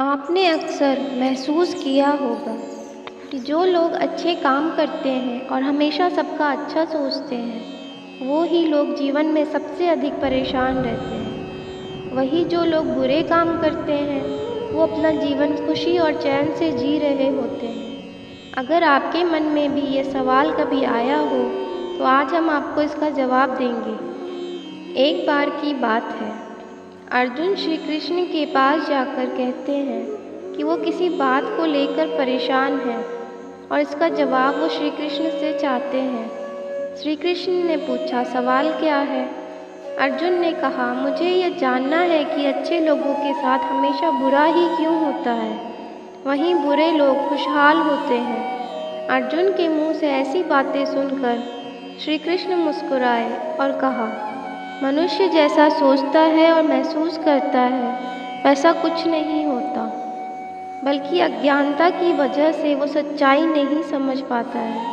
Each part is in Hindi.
आपने अक्सर महसूस किया होगा कि जो लोग अच्छे काम करते हैं और हमेशा सबका अच्छा सोचते हैं, वो ही लोग जीवन में सबसे अधिक परेशान रहते हैं। वही जो लोग बुरे काम करते हैं, वो अपना जीवन खुशी और चैन से जी रहे होते हैं। अगर आपके मन में भी ये सवाल कभी आया हो, तो आज हम आपको इसका जवाब देंगे। एक बार की बात है, अर्जुन श्री कृष्ण के पास जाकर कहते हैं कि वो किसी बात को लेकर परेशान है और इसका जवाब वो श्री कृष्ण से चाहते हैं। श्री कृष्ण ने पूछा, सवाल क्या है? अर्जुन ने कहा, मुझे यह जानना है कि अच्छे लोगों के साथ हमेशा बुरा ही क्यों होता है, वहीं बुरे लोग खुशहाल होते हैं। अर्जुन के मुंह से ऐसी बातें सुनकर श्री कृष्ण मुस्कुराए और कहा, मनुष्य जैसा सोचता है और महसूस करता है, वैसा कुछ नहीं होता, बल्कि अज्ञानता की वजह से वो सच्चाई नहीं समझ पाता है।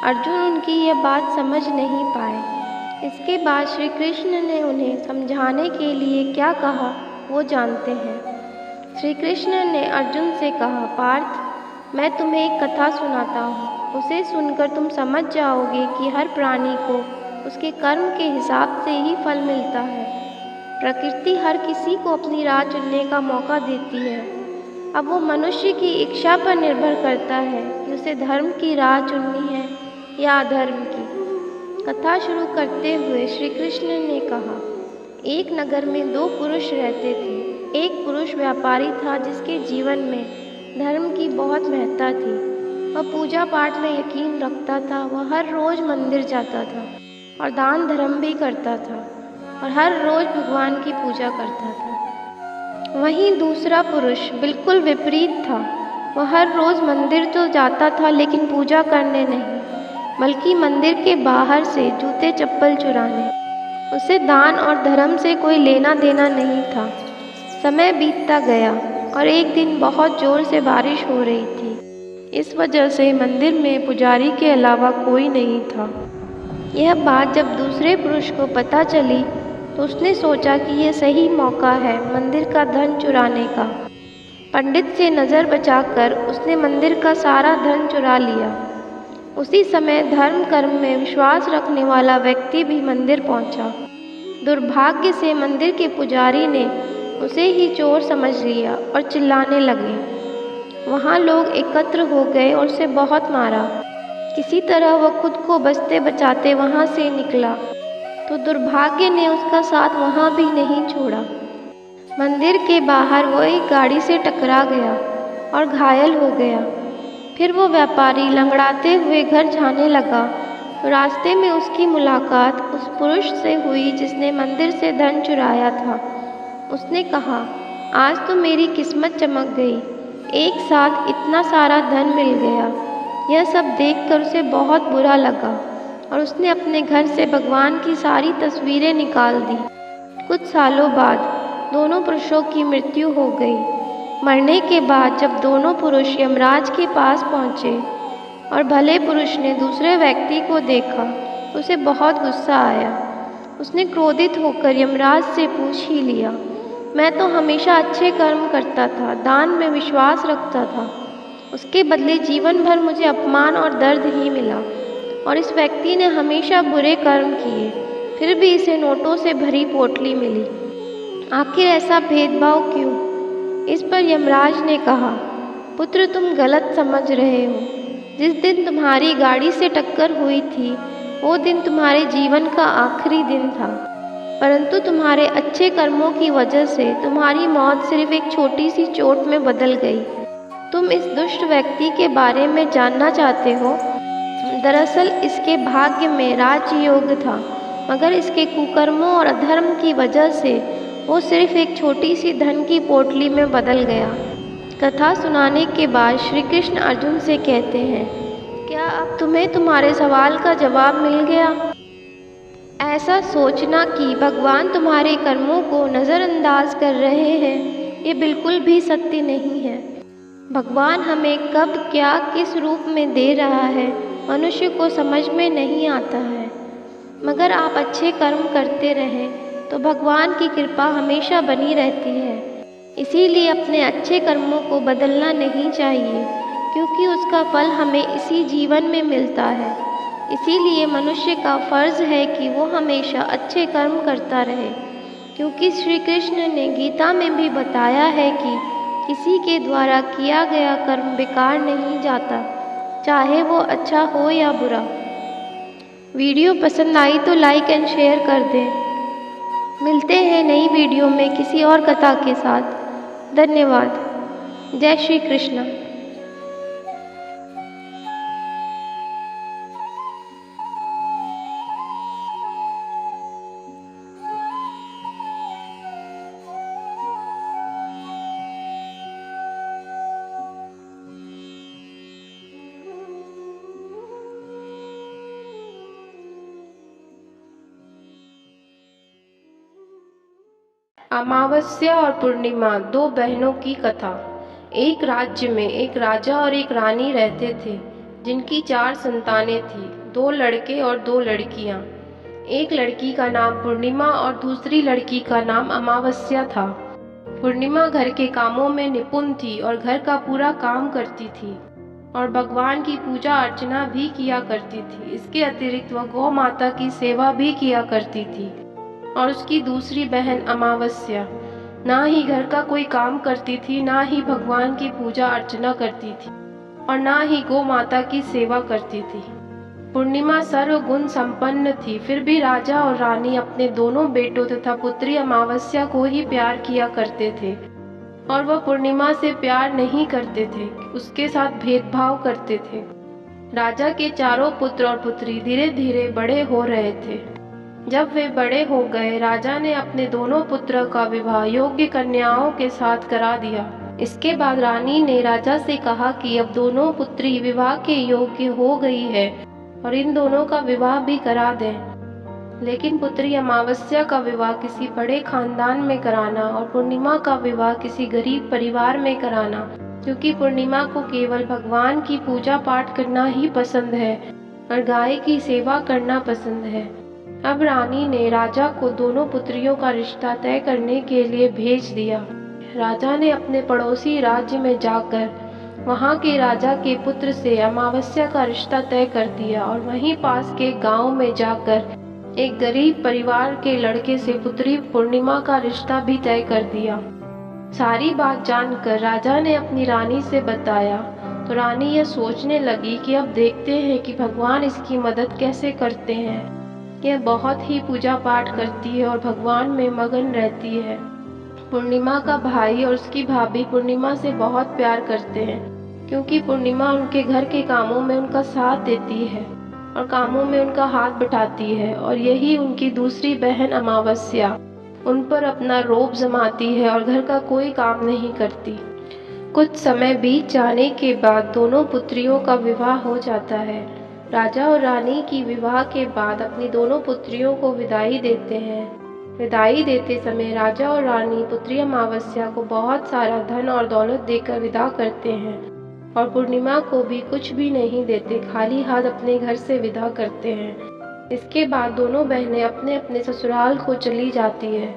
अर्जुन उनकी यह बात समझ नहीं पाए। इसके बाद श्री कृष्ण ने उन्हें समझाने के लिए क्या कहा, वो जानते हैं। श्री कृष्ण ने अर्जुन से कहा, पार्थ, मैं तुम्हें एक कथा सुनाता हूँ। उसे सुनकर तुम समझ जाओगे कि हर प्राणी को उसके कर्म के हिसाब से ही फल मिलता है। प्रकृति हर किसी को अपनी राह चुनने का मौका देती है। अब वो मनुष्य की इच्छा पर निर्भर करता है कि उसे धर्म की राह चुननी है या अधर्म की। कथा शुरू करते हुए श्री कृष्ण ने कहा, एक नगर में दो पुरुष रहते थे। एक पुरुष व्यापारी था जिसके जीवन में धर्म की बहुत महत्ता थी। वह पूजा पाठ में यकीन रखता था। वह हर रोज़ मंदिर जाता था और दान धर्म भी करता था और हर रोज़ भगवान की पूजा करता था। वहीं दूसरा पुरुष बिल्कुल विपरीत था। वह हर रोज़ मंदिर तो जाता था, लेकिन पूजा करने नहीं, बल्कि मंदिर के बाहर से जूते चप्पल चुराने। उसे दान और धर्म से कोई लेना देना नहीं था। समय बीतता गया और एक दिन बहुत ज़ोर से बारिश हो रही थी। इस वजह से मंदिर में पुजारी के अलावा कोई नहीं था। यह बात जब दूसरे पुरुष को पता चली, तो उसने सोचा कि यह सही मौका है मंदिर का धन चुराने का। पंडित से नज़र बचाकर उसने मंदिर का सारा धन चुरा लिया। उसी समय धर्म कर्म में विश्वास रखने वाला व्यक्ति भी मंदिर पहुंचा। दुर्भाग्य से मंदिर के पुजारी ने उसे ही चोर समझ लिया और चिल्लाने लगे। वहाँ लोग एकत्र हो गए और उसे बहुत मारा। किसी तरह वह खुद को बचते बचाते वहाँ से निकला, तो दुर्भाग्य ने उसका साथ वहाँ भी नहीं छोड़ा। मंदिर के बाहर वो एक गाड़ी से टकरा गया और घायल हो गया। फिर वो व्यापारी लंगड़ाते हुए घर जाने लगा, तो रास्ते में उसकी मुलाकात उस पुरुष से हुई जिसने मंदिर से धन चुराया था। उसने कहा, आज तो मेरी किस्मत चमक गई, एक साथ इतना सारा धन मिल गया। यह सब देखकर उसे बहुत बुरा लगा और उसने अपने घर से भगवान की सारी तस्वीरें निकाल दी। कुछ सालों बाद दोनों पुरुषों की मृत्यु हो गई। मरने के बाद जब दोनों पुरुष यमराज के पास पहुँचे और भले पुरुष ने दूसरे व्यक्ति को देखा, तो उसे बहुत गुस्सा आया। उसने क्रोधित होकर यमराज से पूछ ही लिया, मैं तो हमेशा अच्छे कर्म करता था, दान में विश्वास रखता था, उसके बदले जीवन भर मुझे अपमान और दर्द ही मिला। और इस व्यक्ति ने हमेशा बुरे कर्म किए, फिर भी इसे नोटों से भरी पोटली मिली। आखिर ऐसा भेदभाव क्यों? इस पर यमराज ने कहा, पुत्र, तुम गलत समझ रहे हो। जिस दिन तुम्हारी गाड़ी से टक्कर हुई थी, वो दिन तुम्हारे जीवन का आखिरी दिन था, परंतु तुम्हारे अच्छे कर्मों की वजह से तुम्हारी मौत सिर्फ एक छोटी सी चोट में बदल गई। तुम इस दुष्ट व्यक्ति के बारे में जानना चाहते हो? दरअसल इसके भाग्य में राजयोग था, मगर इसके कुकर्मों और अधर्म की वजह से वो सिर्फ एक छोटी सी धन की पोटली में बदल गया। कथा सुनाने के बाद श्री कृष्ण अर्जुन से कहते हैं, क्या अब तुम्हें तुम्हारे सवाल का जवाब मिल गया? ऐसा सोचना कि भगवान तुम्हारे कर्मों को नज़रअंदाज कर रहे हैं, ये बिल्कुल भी सत्य नहीं है। भगवान हमें कब क्या किस रूप में दे रहा है, मनुष्य को समझ में नहीं आता है। मगर आप अच्छे कर्म करते रहें तो भगवान की कृपा हमेशा बनी रहती है। इसीलिए अपने अच्छे कर्मों को बदलना नहीं चाहिए, क्योंकि उसका फल हमें इसी जीवन में मिलता है। इसीलिए मनुष्य का फर्ज है कि वो हमेशा अच्छे कर्म करता रहे, क्योंकि श्री कृष्ण ने गीता में भी बताया है कि किसी के द्वारा किया गया कर्म बेकार नहीं जाता, चाहे वो अच्छा हो या बुरा। वीडियो पसंद आई तो लाइक एंड शेयर कर दें। मिलते हैं नई वीडियो में किसी और कथा के साथ। धन्यवाद। जय श्री कृष्ण। अमावस्या और पूर्णिमा, दो बहनों की कथा। एक राज्य में एक राजा और एक रानी रहते थे, जिनकी 4 संतानें थीं, 2 लड़के और 2 लड़कियां। एक लड़की का नाम पूर्णिमा और दूसरी लड़की का नाम अमावस्या था। पूर्णिमा घर के कामों में निपुण थी और घर का पूरा काम करती थी और भगवान की पूजा अर्चना भी किया करती थी। इसके अतिरिक्त वह गौ माता की सेवा भी किया करती थी। और उसकी दूसरी बहन अमावस्या ना ही घर का कोई काम करती थी, ना ही भगवान की पूजा अर्चना करती थी और ना ही गौ माता की सेवा करती थी। पूर्णिमा सर्वगुण संपन्न थी, फिर भी राजा और रानी अपने दोनों बेटों तथा पुत्री अमावस्या को ही प्यार किया करते थे और वह पूर्णिमा से प्यार नहीं करते थे, उसके साथ भेदभाव करते थे। राजा के चारों पुत्र और पुत्री धीरे धीरे बड़े हो रहे थे। जब वे बड़े हो गए, राजा ने अपने दोनों पुत्रों का विवाह योग्य कन्याओं के साथ करा दिया। इसके बाद रानी ने राजा से कहा कि अब दोनों पुत्री विवाह के योग्य हो गई है और इन दोनों का विवाह भी करा दें। लेकिन पुत्री अमावस्या का विवाह किसी बड़े खानदान में कराना और पूर्णिमा का विवाह किसी गरीब परिवार में कराना, क्योंकि पूर्णिमा को केवल भगवान की पूजा पाठ करना ही पसंद है और गाय की सेवा करना पसंद है। अब रानी ने राजा को दोनों पुत्रियों का रिश्ता तय करने के लिए भेज दिया। राजा ने अपने पड़ोसी राज्य में जाकर वहां के राजा के पुत्र से अमावस्या का रिश्ता तय कर दिया और वहीं पास के गांव में जाकर एक गरीब परिवार के लड़के से पुत्री पूर्णिमा का रिश्ता भी तय कर दिया। सारी बात जानकर राजा ने अपनी रानी से बताया तो रानी यह सोचने लगी कि अब देखते हैं कि भगवान इसकी मदद कैसे करते हैं। यह बहुत ही पूजा पाठ करती है और भगवान में मगन रहती है। पूर्णिमा का भाई और उसकी भाभी पूर्णिमा से बहुत प्यार करते हैं, क्योंकि पूर्णिमा उनके घर के कामों में उनका साथ देती है और कामों में उनका हाथ बटाती है, और यही उनकी दूसरी बहन अमावस्या उन पर अपना रोब जमाती है और घर का कोई काम नहीं करती। कुछ समय बीत जाने के बाद दोनों पुत्रियों का विवाह हो जाता है। राजा और रानी की विवाह के बाद अपनी दोनों पुत्रियों को विदाई देते हैं। विदाई देते समय राजा और रानी पुत्री अमावस्या को बहुत सारा धन और दौलत देकर विदा करते हैं और पूर्णिमा को भी कुछ भी नहीं देते, खाली हाथ अपने घर से विदा करते हैं। इसके बाद दोनों बहनें अपने अपने ससुराल को चली जाती है।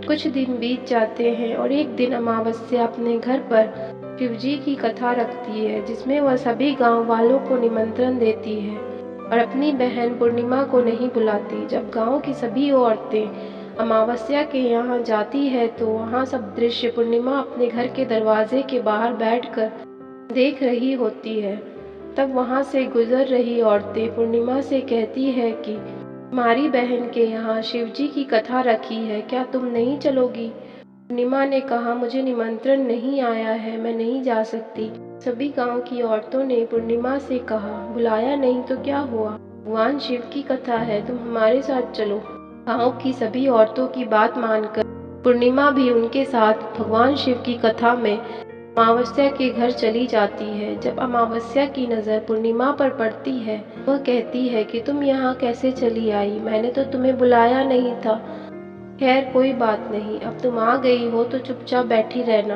कुछ दिन बीत जाते हैं और एक दिन अमावस्या अपने घर पर शिव जी की कथा रखती है, जिसमें वह सभी गांव वालों को निमंत्रण देती है और अपनी बहन पूर्णिमा को नहीं बुलाती। जब गांव की सभी औरतें अमावस्या के यहाँ जाती है तो वहाँ सब दृश्य पूर्णिमा अपने घर के दरवाजे के बाहर बैठकर देख रही होती है। तब वहाँ से गुजर रही औरतें पूर्णिमा से कहती है कि हमारी बहन के यहाँ शिव जी की कथा रखी है, क्या तुम नहीं चलोगी? पूर्णिमा ने कहा, मुझे निमंत्रण नहीं आया है, मैं नहीं जा सकती। सभी गांव की औरतों ने पूर्णिमा से कहा, बुलाया नहीं तो क्या हुआ, भगवान शिव की कथा है, तुम हमारे साथ चलो। गांव की सभी औरतों की बात मानकर पूर्णिमा भी उनके साथ भगवान शिव की कथा में अमावस्या के घर चली जाती है। जब अमावस्या की नज़र पूर्णिमा पर पड़ती है, वह कहती है कि तुम यहाँ कैसे चली आई, मैंने तो तुम्हें बुलाया नहीं था। खैर कोई बात नहीं, अब तुम आ गई हो तो चुपचाप बैठी रहना।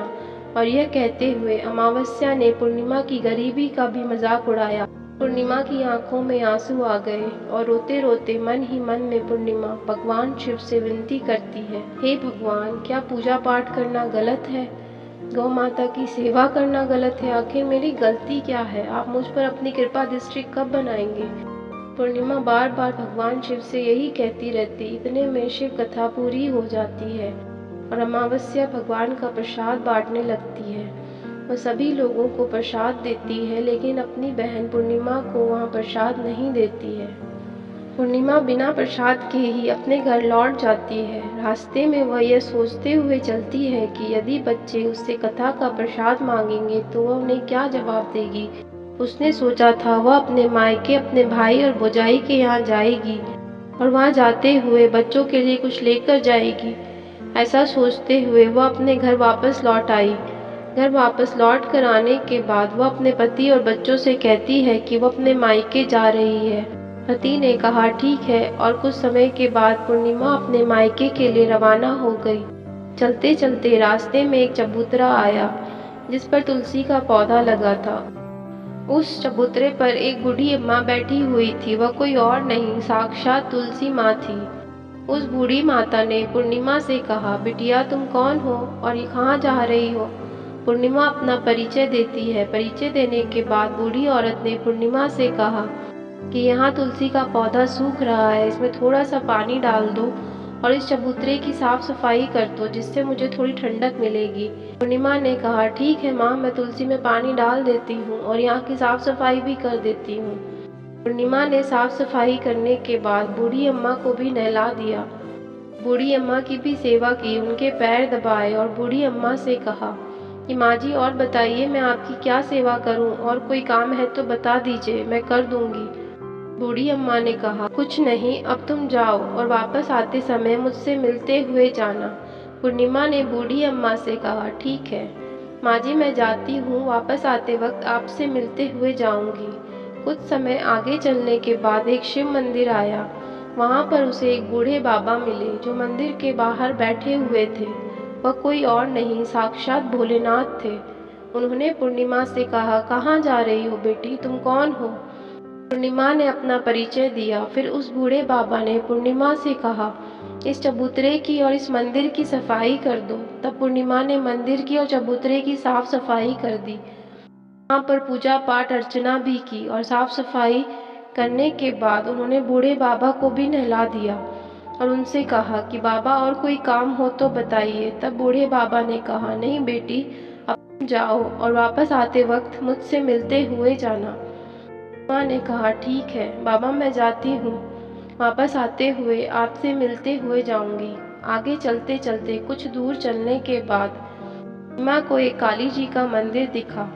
और यह कहते हुए अमावस्या ने पूर्णिमा की गरीबी का भी मजाक उड़ाया। पूर्णिमा की आंखों में आंसू आ गए और रोते रोते मन ही मन में पूर्णिमा भगवान शिव से विनती करती है, हे भगवान, क्या पूजा पाठ करना गलत है? गौ माता की सेवा करना गलत है? आखिर मेरी गलती क्या है? आप मुझ पर अपनी कृपा दृष्टि कब बनाएंगे? पूर्णिमा बार बार भगवान शिव से यही कहती रहती। इतने में शिव कथा पूरी हो जाती है और अमावस्या भगवान का प्रसाद बांटने लगती है। वह सभी लोगों को प्रसाद देती है, लेकिन अपनी बहन पूर्णिमा को वहाँ प्रसाद नहीं देती है। पूर्णिमा बिना प्रसाद के ही अपने घर लौट जाती है। रास्ते में वह यह सोचते हुए चलती है कि यदि बच्चे उससे कथा का प्रसाद मांगेंगे तो वह उन्हें क्या जवाब देगी। उसने सोचा था वह अपने मायके अपने भाई और भौजाई के यहाँ जाएगी और वहाँ जाते हुए बच्चों के लिए कुछ लेकर जाएगी। ऐसा सोचते हुए वह अपने घर वापस लौट आई। घर वापस लौट कर आने के बाद वह अपने पति और बच्चों से कहती है कि वह अपने मायके जा रही है। पति ने कहा ठीक है, और कुछ समय के बाद पूर्णिमा अपने मायके के लिए रवाना हो गई। चलते चलते रास्ते में एक चबूतरा आया जिस पर तुलसी का पौधा लगा था। उस चबूतरे पर एक बूढ़ी अम्मा बैठी हुई थी। वह कोई और नहीं, साक्षात तुलसी माँ थी। उस बूढ़ी माता ने पूर्णिमा से कहा, बिटिया तुम कौन हो और ये कहाँ जा रही हो? पूर्णिमा अपना परिचय देती है। परिचय देने के बाद बूढ़ी औरत ने पूर्णिमा से कहा कि यहाँ तुलसी का पौधा सूख रहा है, इसमें थोड़ा सा पानी डाल दो और इस चबूतरे की साफ सफाई कर दो, जिससे मुझे थोड़ी ठंडक मिलेगी। पूर्णिमा ने कहा ठीक है माँ, मैं तुलसी में पानी डाल देती हूँ और यहाँ की साफ सफाई भी कर देती हूँ। पूर्णिमा ने साफ सफाई करने के बाद बूढ़ी अम्मा को भी नहला दिया। बूढ़ी अम्मा की भी सेवा की, उनके पैर दबाए और बूढ़ी अम्मा से कहा कि माँ जी और बताइए मैं आपकी क्या सेवा करूँ, और कोई काम है तो बता दीजिए, मैं कर दूंगी। बूढ़ी अम्मा ने कहा कुछ नहीं, अब तुम जाओ और वापस आते समय मुझसे मिलते हुए जाना। पूर्णिमा ने बूढ़ी अम्मा से कहा ठीक है माँ जी, मैं जाती हूँ, वापस आते वक्त आपसे मिलते हुए जाऊंगी। कुछ समय आगे चलने के बाद एक शिव मंदिर आया। वहाँ पर उसे एक बूढ़े बाबा मिले जो मंदिर के बाहर बैठे हुए थे। वह कोई और नहीं, साक्षात भोलेनाथ थे। उन्होंने पूर्णिमा से कहा कहाँ जा रही हो बेटी, तुम कौन हो? पूर्णिमा ने अपना परिचय दिया। फिर उस बूढ़े बाबा ने पूर्णिमा से कहा इस चबूतरे की और इस मंदिर की सफाई कर दो। तब पूर्णिमा ने मंदिर की और चबूतरे की साफ सफाई कर दी। वहाँ पर पूजा पाठ अर्चना भी की और साफ सफाई करने के बाद उन्होंने बूढ़े बाबा को भी नहला दिया और उनसे कहा कि बाबा और कोई काम हो तो बताइए। तब बूढ़े बाबा ने कहा नहीं बेटी, अब तुम जाओ और वापस आते वक्त मुझसे मिलते हुए जाना। माँ ने कहा ठीक है बाबा, मैं जाती हूँ, वापस आते हुए आपसे मिलते हुए जाऊंगी। आगे चलते चलते कुछ दूर चलने के बाद माँ को एक काली जी का मंदिर दिखा।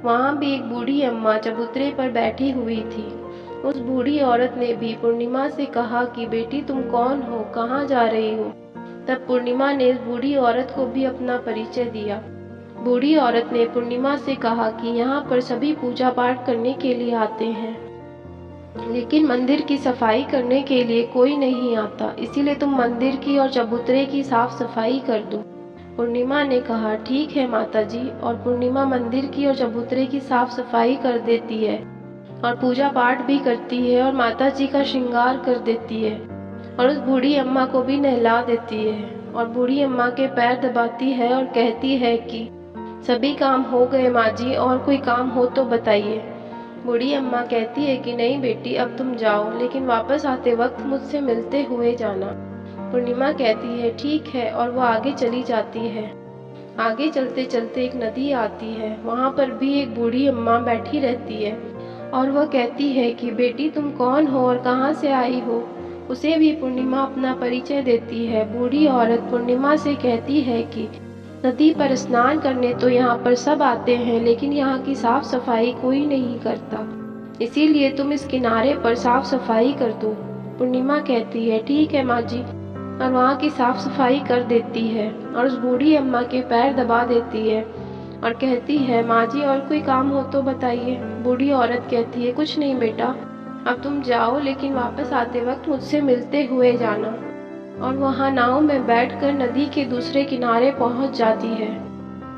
वहाँ भी एक बूढ़ी अम्मा चबूतरे पर बैठी हुई थी। उस बूढ़ी औरत ने भी पूर्णिमा से कहा कि बेटी तुम कौन हो, कहाँ जा रही हो? तब पूर्णिमा ने उस बूढ़ी औरत को भी अपना परिचय दिया। बूढ़ी औरत ने पूर्णिमा से कहा कि यहाँ पर सभी पूजा पाठ करने के लिए आते हैं, लेकिन मंदिर की सफाई करने के लिए कोई नहीं आता, इसीलिए तुम मंदिर की और चबूतरे की साफ सफाई कर दो। पूर्णिमा ने कहा ठीक है माता जी, और पूर्णिमा मंदिर की और चबूतरे की साफ सफाई कर देती है और पूजा पाठ भी करती है और माता जी का श्रृंगार कर देती है और उस बूढ़ी अम्मा को भी नहला देती है और बूढ़ी अम्मा के पैर दबाती है और कहती है कि सभी काम हो गए माँ जी, और कोई काम हो तो बताइए। बूढ़ी अम्मा कहती है कि नहीं बेटी, अब तुम जाओ, लेकिन वापस आते वक्त मुझसे मिलते हुए जाना। पूर्णिमा कहती है ठीक है, और वो आगे चली जाती है। आगे चलते चलते एक नदी आती है। वहाँ पर भी एक बूढ़ी अम्मा बैठी रहती है और वह कहती है कि बेटी तुम कौन हो और कहाँ से आई हो? उसे भी पूर्णिमा अपना परिचय देती है। बूढ़ी औरत पूर्णिमा से कहती है कि नदी पर स्नान करने तो यहाँ पर सब आते हैं, लेकिन यहाँ की साफ सफाई कोई नहीं करता, इसीलिए तुम इस किनारे पर साफ सफाई कर दो। पूर्णिमा कहती है ठीक है माँ जी, और वहाँ की साफ सफाई कर देती है और उस बूढ़ी अम्मा के पैर दबा देती है और कहती है माँ जी और कोई काम हो तो बताइए। बूढ़ी औरत कहती है कुछ नहीं बेटा, अब तुम जाओ, लेकिन वापस आते वक्त मुझसे मिलते हुए जाना। और वहाँ नाव में बैठकर नदी के दूसरे किनारे पहुँच जाती है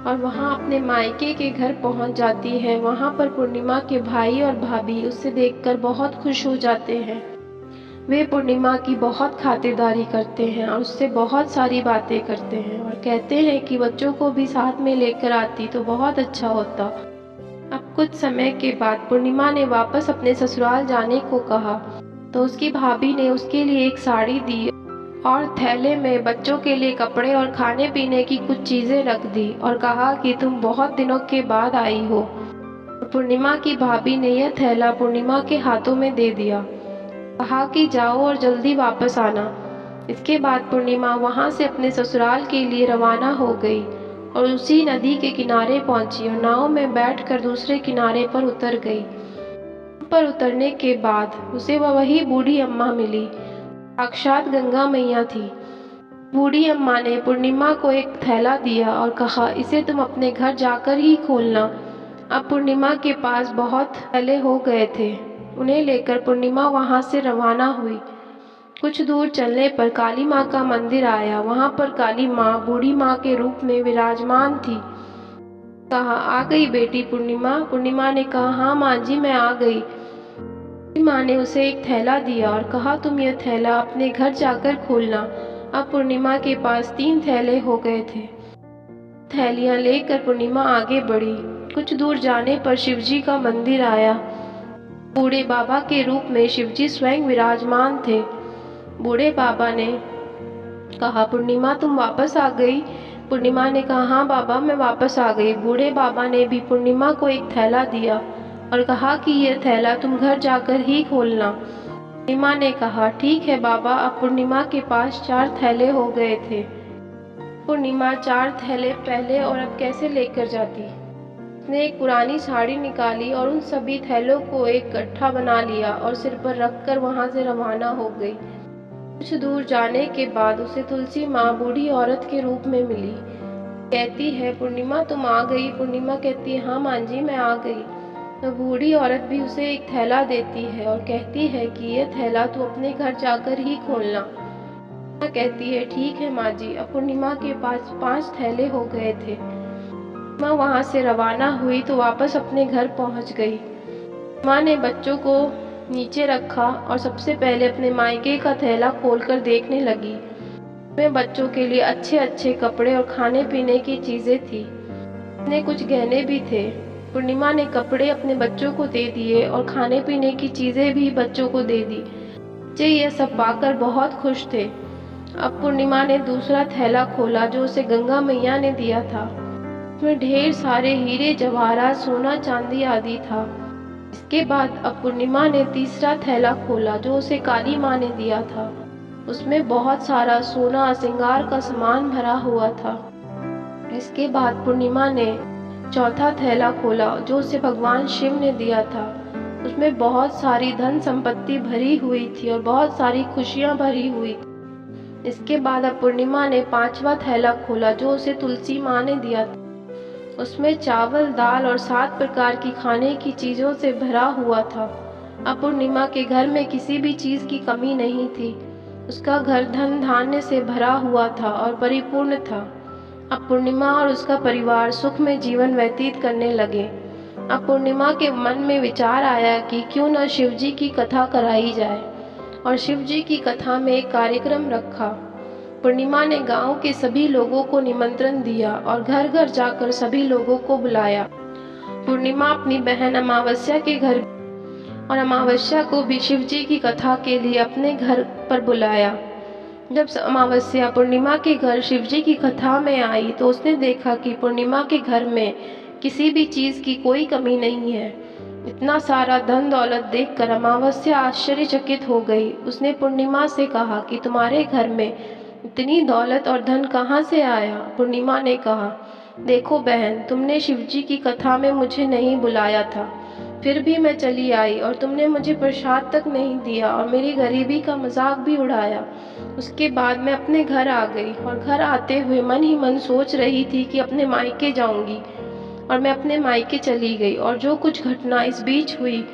और वहाँ अपने मायके के घर पहुँच जाती है। वहाँ पर पूर्णिमा के भाई और भाभी उसे देखकर बहुत खुश हो जाते हैं। वे पूर्णिमा की बहुत खातिरदारी करते हैं और उससे बहुत सारी बातें करते हैं और कहते हैं कि बच्चों को भी साथ में लेकर आती तो बहुत अच्छा होता। अब कुछ समय के बाद पूर्णिमा ने वापस अपने ससुराल जाने को कहा तो उसकी भाभी ने उसके लिए एक साड़ी दी और थैले में बच्चों के लिए कपड़े और खाने पीने की कुछ चीज़ें रख दी और कहा कि तुम बहुत दिनों के बाद आई हो। पूर्णिमा की भाभी ने यह थैला पूर्णिमा के हाथों में दे दिया, कहा कि जाओ और जल्दी वापस आना। इसके बाद पूर्णिमा वहाँ से अपने ससुराल के लिए रवाना हो गई और उसी नदी के किनारे पहुंची और नाव में बैठकर दूसरे किनारे पर उतर गई। पर उतरने के बाद उसे वही बूढ़ी अम्मा मिली, साक्षात गंगा मैया थी। बूढ़ी अम्मा ने पूर्णिमा को एक थैला दिया और कहा, इसे तुम अपने घर जाकर ही खोलना। अब पूर्णिमा के पास बहुत थैले हो गए थे। उन्हें लेकर पूर्णिमा वहाँ से रवाना हुई। कुछ दूर चलने पर काली माँ का मंदिर आया। वहाँ पर काली माँ बूढ़ी माँ के रूप में विराजमान थी। कहा, आ गई बेटी पूर्णिमा। पूर्णिमा ने कहा, हाँ माँ जी, मैं आ गई। माँ ने उसे एक थैला दिया और कहा, तुम यह थैला अपने घर जाकर खोलना। अब पूर्णिमा के पास 3 थैले हो गए थे। थैलियाँ लेकर पूर्णिमा आगे बढ़ी। कुछ दूर जाने पर शिवजी का मंदिर आया। बूढ़े बाबा के रूप में शिवजी स्वयं विराजमान थे। बूढ़े बाबा ने कहा, पूर्णिमा तुम वापस आ गई। पूर्णिमा ने कहा, हाँ बाबा, मैं वापस आ गई। बूढ़े बाबा ने भी पूर्णिमा को एक थैला दिया और कहा कि यह थैला तुम घर जाकर ही खोलना। पूर्णिमा ने कहा, ठीक है बाबा। अब पूर्णिमा के पास 4 थैले हो गए थे। पूर्णिमा 4 थैले पहले और अब कैसे लेकर जाती। उसने एक पुरानी साड़ी निकाली और उन सभी थैलों को एक गट्ठा बना लिया और सिर पर रखकर वहां से रवाना हो गई। कुछ दूर जाने के बाद उसे तुलसी माँ बूढ़ी औरत के रूप में मिली। कहती है, पूर्णिमा तुम आ गई। पूर्णिमा कहती है, हाँ माँ जी, मैं आ गई। तो बूढ़ी औरत भी उसे एक थैला देती है और कहती है कि यह थैला तू अपने घर जाकर ही खोलना। कहती है, ठीक है माँ जी। अब पूर्णिमा के पास 5 थैले हो गए थे। माँ वहाँ से रवाना हुई तो वापस अपने घर पहुँच गई। माँ ने बच्चों को नीचे रखा और सबसे पहले अपने मायके का थैला खोलकर देखने लगी। उसमें बच्चों के लिए अच्छे अच्छे कपड़े और खाने पीने की चीज़ें थी। उसमें कुछ गहने भी थे। पूर्णिमा ने कपड़े अपने बच्चों को दे दिए और खाने पीने की चीज़ें भी बच्चों को दे दी। बच्चे यह सब पाकर बहुत खुश थे। अब पूर्णिमा ने दूसरा थैला खोला जो उसे गंगा मैया ने दिया था। उसमें ढेर सारे हीरे जवाहरात, सोना चांदी आदि था। इसके बाद अब पूर्णिमा ने तीसरा थैला खोला जो उसे काली माँ ने दिया था। उसमें बहुत सारा सोना श्रृंगार का सामान भरा हुआ था। इसके बाद पूर्णिमा ने चौथा थैला खोला जो उसे भगवान शिव ने दिया था। उसमें बहुत सारी धन संपत्ति भरी हुई थी और बहुत सारी खुशियाँ भरी हुई थी। इसके बाद अब पूर्णिमा ने 5वां थैला खोला जो उसे तुलसी माँ ने दिया था। उसमें चावल, दाल और 7 प्रकार की खाने की चीज़ों से भरा हुआ था। अब पूर्णिमा के घर में किसी भी चीज़ की कमी नहीं थी। उसका घर धन धान्य से भरा हुआ था और परिपूर्ण था। अब पूर्णिमा और उसका परिवार सुख में जीवन व्यतीत करने लगे। अब पूर्णिमा के मन में विचार आया कि क्यों न शिवजी की कथा कराई जाए और शिवजी की कथा में एक कार्यक्रम रखा। पूर्णिमा ने गांव के सभी लोगों को निमंत्रण दिया और घर घर जाकर सभी लोगों को बुलाया। पूर्णिमा अपनी बहन अमावस्या के घर और अमावस्या को भी शिवजी की कथा के लिए अपने घर पर बुलाया। जब अमावस्या पूर्णिमा के घर शिवजी की कथा में आई तो उसने देखा कि पूर्णिमा के घर में किसी भी चीज़ की कोई कमी नहीं है। इतना सारा धन दौलत देखकर अमावस्या आश्चर्यचकित हो गई। उसने पूर्णिमा से कहा कि तुम्हारे घर में इतनी दौलत और धन कहाँ से आया। पूर्णिमा ने कहा, देखो बहन, तुमने शिवजी की कथा में मुझे नहीं बुलाया था, फिर भी मैं चली आई और तुमने मुझे प्रसाद तक नहीं दिया और मेरी गरीबी का मजाक भी उड़ाया। उसके बाद मैं अपने घर आ गई और घर आते हुए मन ही मन सोच रही थी कि अपने मायके जाऊंगी और मैं अपने मायके चली गई और जो कुछ घटना इस बीच हुई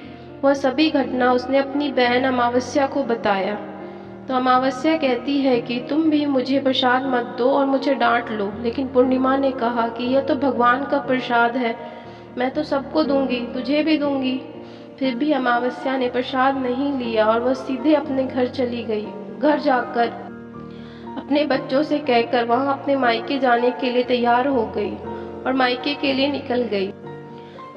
वह सभी घटना उसने अपनी बहन अमावस्या को बताया। तो अमावस्या कहती है कि तुम भी मुझे प्रसाद मत दो और मुझे डांट लो, लेकिन पूर्णिमा ने कहा कि यह तो भगवान का प्रसाद है, मैं तो सबको दूंगी, तुझे भी दूंगी। फिर भी अमावस्या ने प्रसाद नहीं लिया और वह सीधे अपने घर चली गई। घर जाकर अपने बच्चों से कहकर वहां अपने मायके जाने के लिए तैयार हो गई और मायके के लिए निकल गई।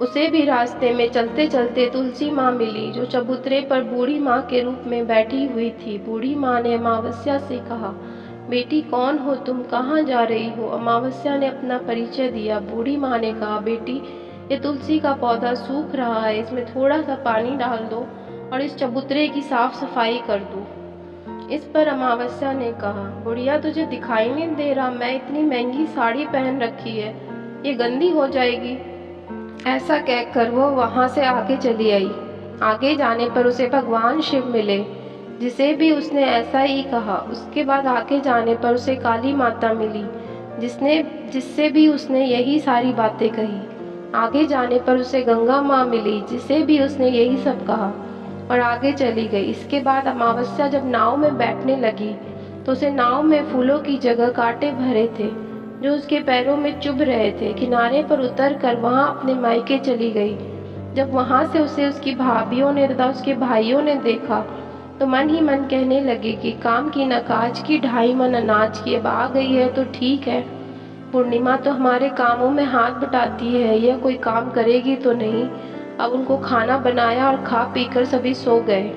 उसे भी रास्ते में चलते चलते तुलसी माँ मिली, जो चबूतरे पर बूढ़ी माँ के रूप में बैठी हुई थी। बूढ़ी माँ ने अमावस्या से कहा, बेटी कौन हो तुम, कहाँ जा रही हो? अमावस्या ने अपना परिचय दिया। बूढ़ी माँ ने कहा, बेटी ये तुलसी का पौधा सूख रहा है, इसमें थोड़ा सा पानी डाल दो और इस चबूतरे की साफ सफाई कर दो। इस पर अमावस्या ने कहा, बुढ़िया तुझे दिखाई नहीं दे रहा, मैं इतनी महंगी साड़ी पहन रखी है, ये गंदी हो जाएगी। ऐसा कहकर वो वहां से आगे चली आई। आगे जाने पर उसे भगवान शिव मिले, जिसे भी उसने ऐसा ही कहा। उसके बाद आगे जाने पर उसे काली माता मिली, जिससे भी उसने यही सारी बातें कही। आगे जाने पर उसे गंगा माँ मिली, जिसे भी उसने यही सब कहा और आगे चली गई। इसके बाद अमावस्या जब नाव में बैठने लगी तो उसे नाव में फूलों की जगह कांटे भरे थे, जो उसके पैरों में चुभ रहे थे। किनारे पर उतर कर वहां अपने मायके चली गई। जब वहां से उसे उसकी भाभियों ने तथा उसके भाइयों ने देखा तो मन ही मन कहने लगे कि काम की न काज की, 2.5 मन अनाज की। अब आ गई है तो ठीक है, पूर्णिमा तो हमारे कामों में हाथ बटाती है, यह कोई काम करेगी तो नहीं। अब उनको खाना बनाया और खा पीकर सभी सो गए।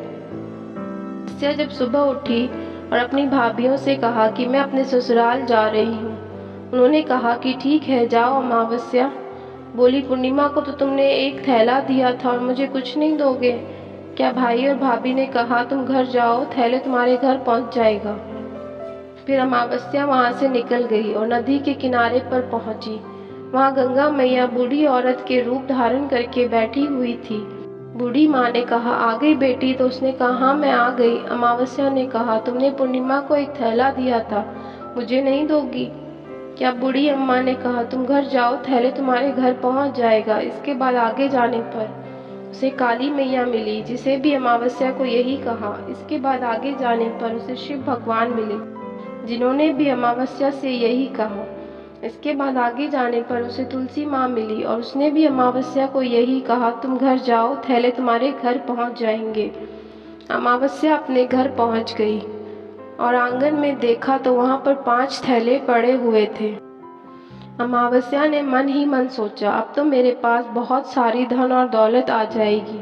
जब सुबह उठी और अपनी भाभियों से कहा कि मैं अपने ससुराल जा रही हूँ। उन्होंने कहा कि ठीक है जाओ। अमावस्या बोली, पूर्णिमा को तो तुमने एक थैला दिया था और मुझे कुछ नहीं दोगे क्या? भाई और भाभी ने कहा तुम घर जाओ, थैले तुम्हारे घर पहुंच जाएगा। फिर अमावस्या वहां से निकल गई और नदी के किनारे पर पहुंची। वहां गंगा मैया बूढ़ी औरत के रूप धारण करके बैठी हुई थी। बूढ़ी माँ ने कहा, आ गई बेटी? तो उसने कहा, हाँ मैं आ गई। अमावस्या ने कहा, तुमने पूर्णिमा को एक थैला दिया था, मुझे नहीं दोगी क्या? बूढ़ी अम्मा ने कहा, तुम घर जाओ, थैले तुम्हारे घर पहुंच जाएगा। इसके बाद आगे जाने पर उसे काली मैया मिली, जिसे भी अमावस्या को यही कहा। इसके बाद आगे जाने पर उसे शिव भगवान मिले, जिन्होंने भी अमावस्या से यही कहा। इसके बाद आगे जाने पर उसे तुलसी माँ मिली और उसने भी अमावस्या को यही कहा, तुम घर जाओ, थैले तुम्हारे घर पहुंच जाएंगे। अमावस्या अपने घर पहुंच गई और आंगन में देखा तो वहां पर 5 थैले पड़े हुए थे। अमावस्या ने मन ही मन सोचा, अब तो मेरे पास बहुत सारी धन और दौलत आ जाएगी।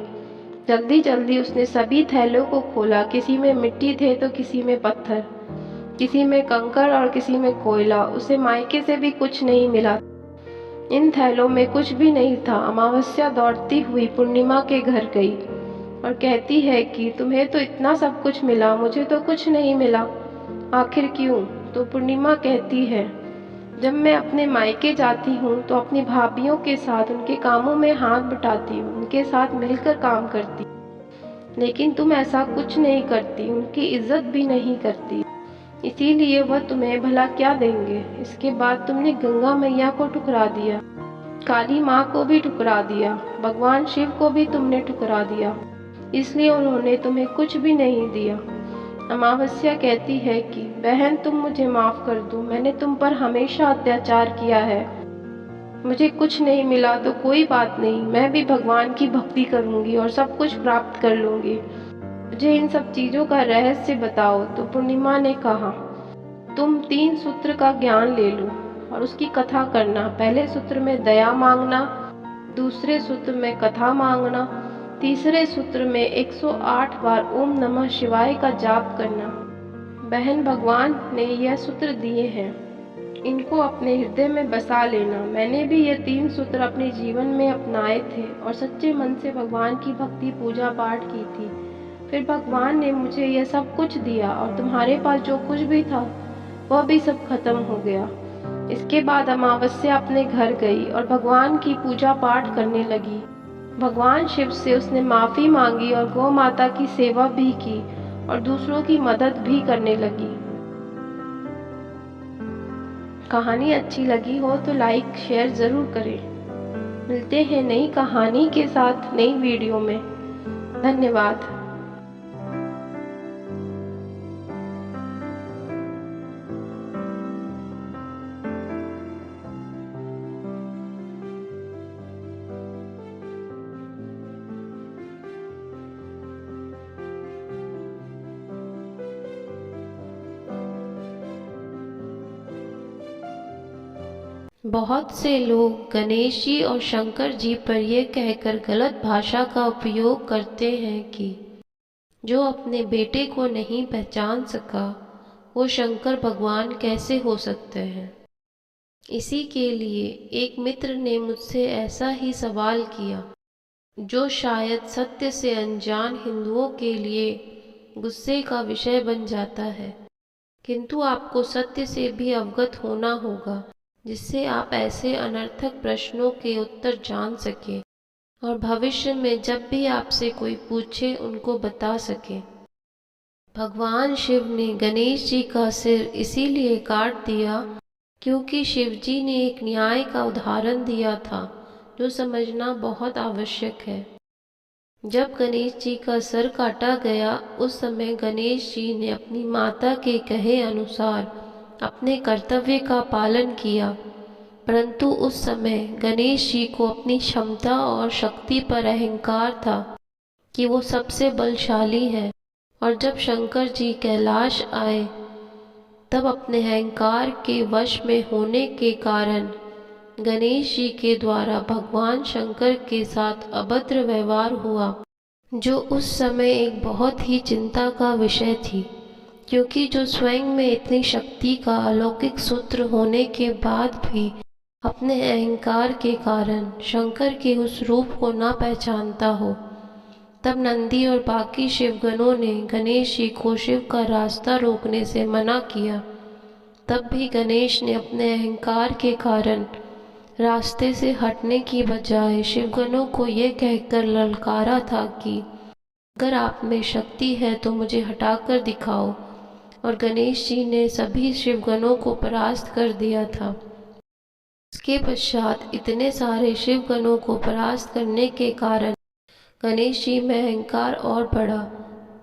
जल्दी जल्दी उसने सभी थैलों को खोला। किसी में मिट्टी थे तो किसी में पत्थर, किसी में कंकड़ और किसी में कोयला। उसे मायके से भी कुछ नहीं मिला, इन थैलों में कुछ भी नहीं था। अमावस्या दौड़ती हुई पूर्णिमा के घर गई और कहती है कि तुम्हें तो इतना सब कुछ मिला, मुझे तो कुछ नहीं मिला, आखिर क्यों? तो पूर्णिमा कहती है, जब मैं अपने मायके जाती हूँ तो अपनी भाभियों के साथ उनके कामों में हाथ बटाती हूँ, उनके साथ मिलकर काम करती, लेकिन तुम ऐसा कुछ नहीं करती, उनकी इज्जत भी नहीं करती, इसीलिए वह तुम्हें भला क्या देंगे। इसके बाद तुमने गंगा मैया को ठुकरा दिया, काली माँ को भी ठुकरा दिया, भगवान शिव को भी तुमने ठुकरा दिया, इसलिए उन्होंने तुम्हें कुछ भी नहीं दिया। अमावस्या कहती है कि बहन तुम मुझे माफ कर दो, मैंने तुम पर हमेशा अत्याचार किया है, मुझे कुछ नहीं मिला तो कोई बात नहीं, मैं भी भगवान की भक्ति करूंगी और सब कुछ प्राप्त कर लूंगी, मुझे इन सब चीजों का रहस्य बताओ। तो पूर्णिमा ने कहा, तुम 3 सूत्र का ज्ञान ले लो और उसकी कथा करना। पहले सूत्र में दया मांगना, दूसरे सूत्र में कथा मांगना, तीसरे सूत्र में 108 बार ओम नमः शिवाय का जाप करना। बहन भगवान ने यह सूत्र दिए हैं, इनको अपने हृदय में बसा लेना। मैंने भी ये 3 सूत्र अपने जीवन में अपनाए थे और सच्चे मन से भगवान की भक्ति पूजा पाठ की थी। फिर भगवान ने मुझे यह सब कुछ दिया और तुम्हारे पास जो कुछ भी था वह भी सब खत्म हो गया। इसके बाद अमावस्या अपने घर गई और भगवान की पूजा पाठ करने लगी। भगवान शिव से उसने माफ़ी मांगी और गौ माता की सेवा भी की और दूसरों की मदद भी करने लगी। कहानी अच्छी लगी हो तो लाइक शेयर ज़रूर करें। मिलते हैं नई कहानी के साथ नई वीडियो में। धन्यवाद। बहुत से लोग गणेश जी और शंकर जी पर यह कहकर गलत भाषा का उपयोग करते हैं कि जो अपने बेटे को नहीं पहचान सका वो शंकर भगवान कैसे हो सकते हैं। इसी के लिए एक मित्र ने मुझसे ऐसा ही सवाल किया, जो शायद सत्य से अनजान हिंदुओं के लिए गुस्से का विषय बन जाता है, किंतु आपको सत्य से भी अवगत होना होगा, जिससे आप ऐसे अनर्थक प्रश्नों के उत्तर जान सकें और भविष्य में जब भी आपसे कोई पूछे उनको बता सकें। भगवान शिव ने गणेश जी का सिर इसीलिए काट दिया क्योंकि शिव जी ने एक न्याय का उदाहरण दिया था जो समझना बहुत आवश्यक है। जब गणेश जी का सर काटा गया उस समय गणेश जी ने अपनी माता के कहे अनुसार अपने कर्तव्य का पालन किया, परंतु उस समय गणेश जी को अपनी क्षमता और शक्ति पर अहंकार था कि वो सबसे बलशाली है, और जब शंकर जी कैलाश आए तब अपने अहंकार के वश में होने के कारण गणेश जी के द्वारा भगवान शंकर के साथ अभद्र व्यवहार हुआ, जो उस समय एक बहुत ही चिंता का विषय थी, क्योंकि जो स्वयं में इतनी शक्ति का अलौकिक सूत्र होने के बाद भी अपने अहंकार के कारण शंकर के उस रूप को ना पहचानता हो, तब नंदी और बाकी शिवगणों ने गणेश जी को शिव का रास्ता रोकने से मना किया। तब भी गणेश ने अपने अहंकार के कारण रास्ते से हटने की बजाय शिवगणों को यह कहकर ललकारा था कि अगर आप में शक्ति है तो मुझे हटाकर दिखाओ, और गणेश जी ने सभी शिवगणों को परास्त कर दिया था। इसके पश्चात इतने सारे शिवगणों को परास्त करने के कारण गणेश जी में अहंकार और बढ़ा।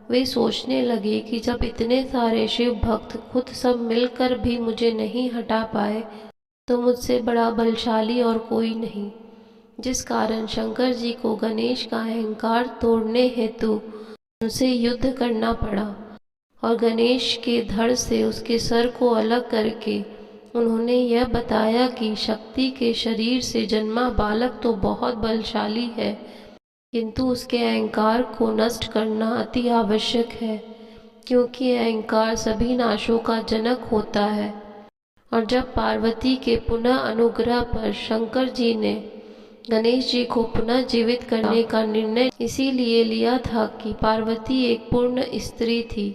वे सोचने लगे कि जब इतने सारे शिव भक्त खुद सब मिलकर भी मुझे नहीं हटा पाए तो मुझसे बड़ा बलशाली और कोई नहीं, जिस कारण शंकर जी को गणेश का अहंकार तोड़ने हेतु उनसे युद्ध करना पड़ा, और गणेश के धड़ से उसके सर को अलग करके उन्होंने यह बताया कि शक्ति के शरीर से जन्मा बालक तो बहुत बलशाली है, किंतु उसके अहंकार को नष्ट करना अति आवश्यक है, क्योंकि अहंकार सभी नाशों का जनक होता है। और जब पार्वती के पुनः अनुग्रह पर शंकर जी ने गणेश जी को पुनः जीवित करने का निर्णय इसीलिए लिया था कि पार्वती एक पूर्ण स्त्री थी,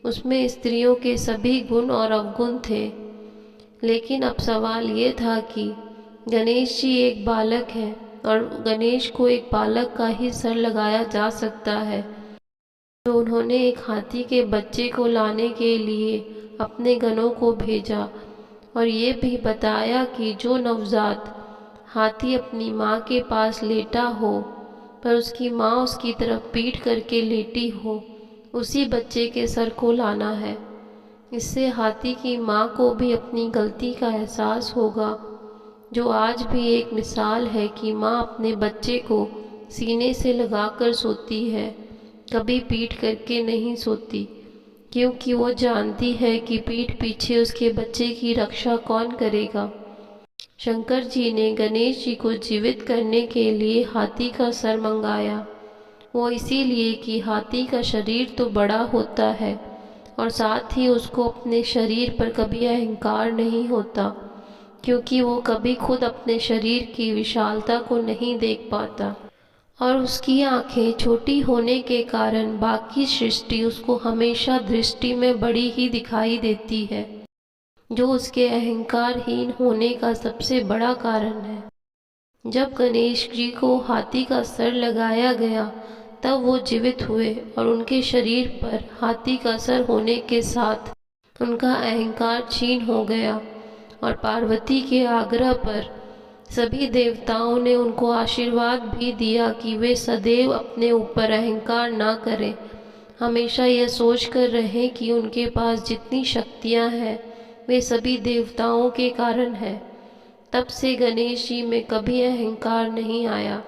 उसमें स्त्रियों के सभी गुण और अवगुण थे। लेकिन अब सवाल ये था कि गणेश जी एक बालक हैं और गणेश को एक बालक का ही सर लगाया जा सकता है, तो उन्होंने एक हाथी के बच्चे को लाने के लिए अपने गणों को भेजा और ये भी बताया कि जो नवजात हाथी अपनी माँ के पास लेटा हो पर उसकी माँ उसकी तरफ पीठ करके लेटी हो, उसी बच्चे के सर को लाना है। इससे हाथी की माँ को भी अपनी गलती का एहसास होगा, जो आज भी एक मिसाल है कि माँ अपने बच्चे को सीने से लगाकर सोती है, कभी पीठ करके नहीं सोती, क्योंकि वो जानती है कि पीठ पीछे उसके बच्चे की रक्षा कौन करेगा। शंकर जी ने गणेश जी को जीवित करने के लिए हाथी का सर मंगाया, वो इसीलिए कि हाथी का शरीर तो बड़ा होता है और साथ ही उसको अपने शरीर पर कभी अहंकार नहीं होता, क्योंकि वो कभी खुद अपने शरीर की विशालता को नहीं देख पाता और उसकी आंखें छोटी होने के कारण बाकी सृष्टि उसको हमेशा दृष्टि में बड़ी ही दिखाई देती है, जो उसके अहंकारहीन होने का सबसे बड़ा कारण है। जब गणेश जी को हाथी का सर लगाया गया तब वो जीवित हुए और उनके शरीर पर हाथी का सर होने के साथ उनका अहंकार क्षीण हो गया, और पार्वती के आग्रह पर सभी देवताओं ने उनको आशीर्वाद भी दिया कि वे सदैव अपने ऊपर अहंकार ना करें, हमेशा यह सोच कर रहें कि उनके पास जितनी शक्तियां हैं वे सभी देवताओं के कारण है। तब से गणेश जी में कभी अहंकार नहीं आया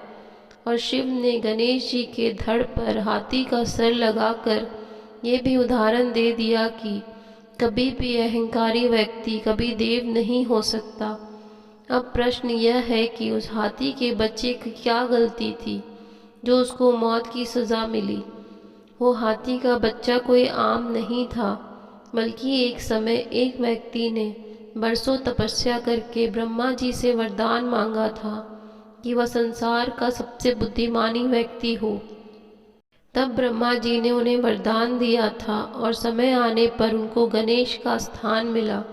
और शिव ने गणेश जी के धड़ पर हाथी का सर लगाकर ये भी उदाहरण दे दिया कि कभी भी अहंकारी व्यक्ति कभी देव नहीं हो सकता। अब प्रश्न यह है कि उस हाथी के बच्चे की क्या गलती थी जो उसको मौत की सज़ा मिली। वो हाथी का बच्चा कोई आम नहीं था, बल्कि एक समय एक व्यक्ति ने बरसों तपस्या करके ब्रह्मा जी से वरदान मांगा था कि वह संसार का सबसे बुद्धिमानी व्यक्ति हो। तब ब्रह्मा जी ने उन्हें वरदान दिया था और समय आने पर उनको गणेश का स्थान मिला,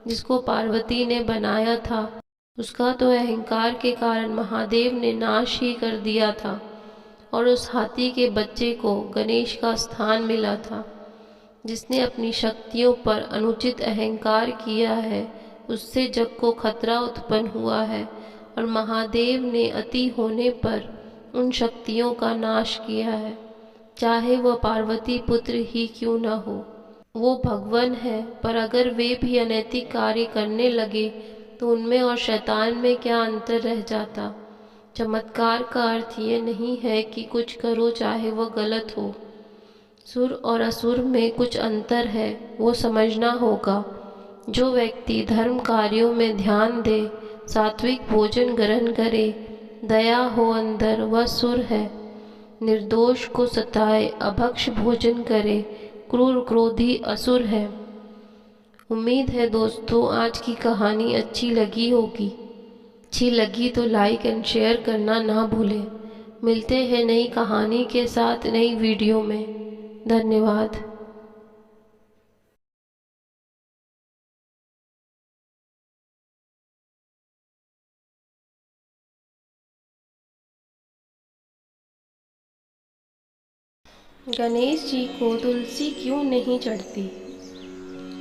जिसको पार्वती ने बनाया था। उसका तो अहंकार के कारण महादेव ने नाश ही कर दिया था और उस हाथी के बच्चे को गणेश का स्थान मिला था। जिसने अपनी शक्तियों पर अनुचित अहंकार किया है, उससे जग को खतरा उत्पन्न हुआ है और महादेव ने अति होने पर उन शक्तियों का नाश किया है, चाहे वह पार्वती पुत्र ही क्यों न हो। वो भगवान है, पर अगर वे भी अनैतिक कार्य करने लगे तो उनमें और शैतान में क्या अंतर रह जाता। चमत्कार का अर्थ ये नहीं है कि कुछ करो चाहे वह गलत हो। सुर और असुर में कुछ अंतर है, वो समझना होगा। जो व्यक्ति धर्म कार्यों में ध्यान दे, सात्विक भोजन ग्रहण करे, दया हो अंदर, वह सुर है। निर्दोष को सताए, अभक्ष भोजन करे, क्रूर क्रोधी असुर है। उम्मीद है दोस्तों आज की कहानी अच्छी लगी होगी। अच्छी लगी तो लाइक एंड शेयर करना ना भूलें। मिलते हैं नई कहानी के साथ नई वीडियो में। धन्यवाद। गणेश जी को तुलसी क्यों नहीं चढ़ती?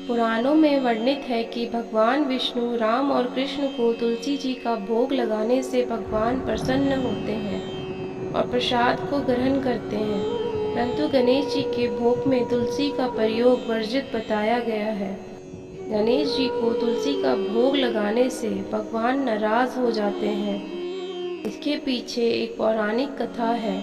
पुराणों में वर्णित है कि भगवान विष्णु, राम और कृष्ण को तुलसी जी का भोग लगाने से भगवान प्रसन्न होते हैं और प्रसाद को ग्रहण करते हैं, परंतु गणेश जी के भोग में तुलसी का प्रयोग वर्जित बताया गया है। गणेश जी को तुलसी का भोग लगाने से भगवान नाराज हो जाते हैं। इसके पीछे एक पौराणिक कथा है।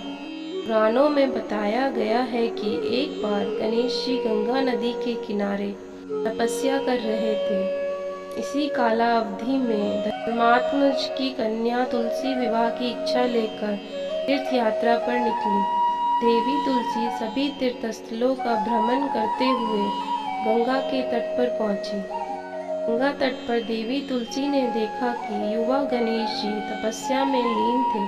पुराणों में बताया गया है कि एक बार गणेश जी गंगा नदी के किनारे तपस्या कर रहे थे। इसी काला अवधि में धर्मात्मज की कन्या तुलसी विवाह की इच्छा लेकर तीर्थ यात्रा पर निकली। देवी तुलसी सभी तीर्थस्थलों का भ्रमण करते हुए गंगा के तट पर पहुंची। गंगा तट पर देवी तुलसी ने देखा कि युवा गणेश जी तपस्या में लीन थे।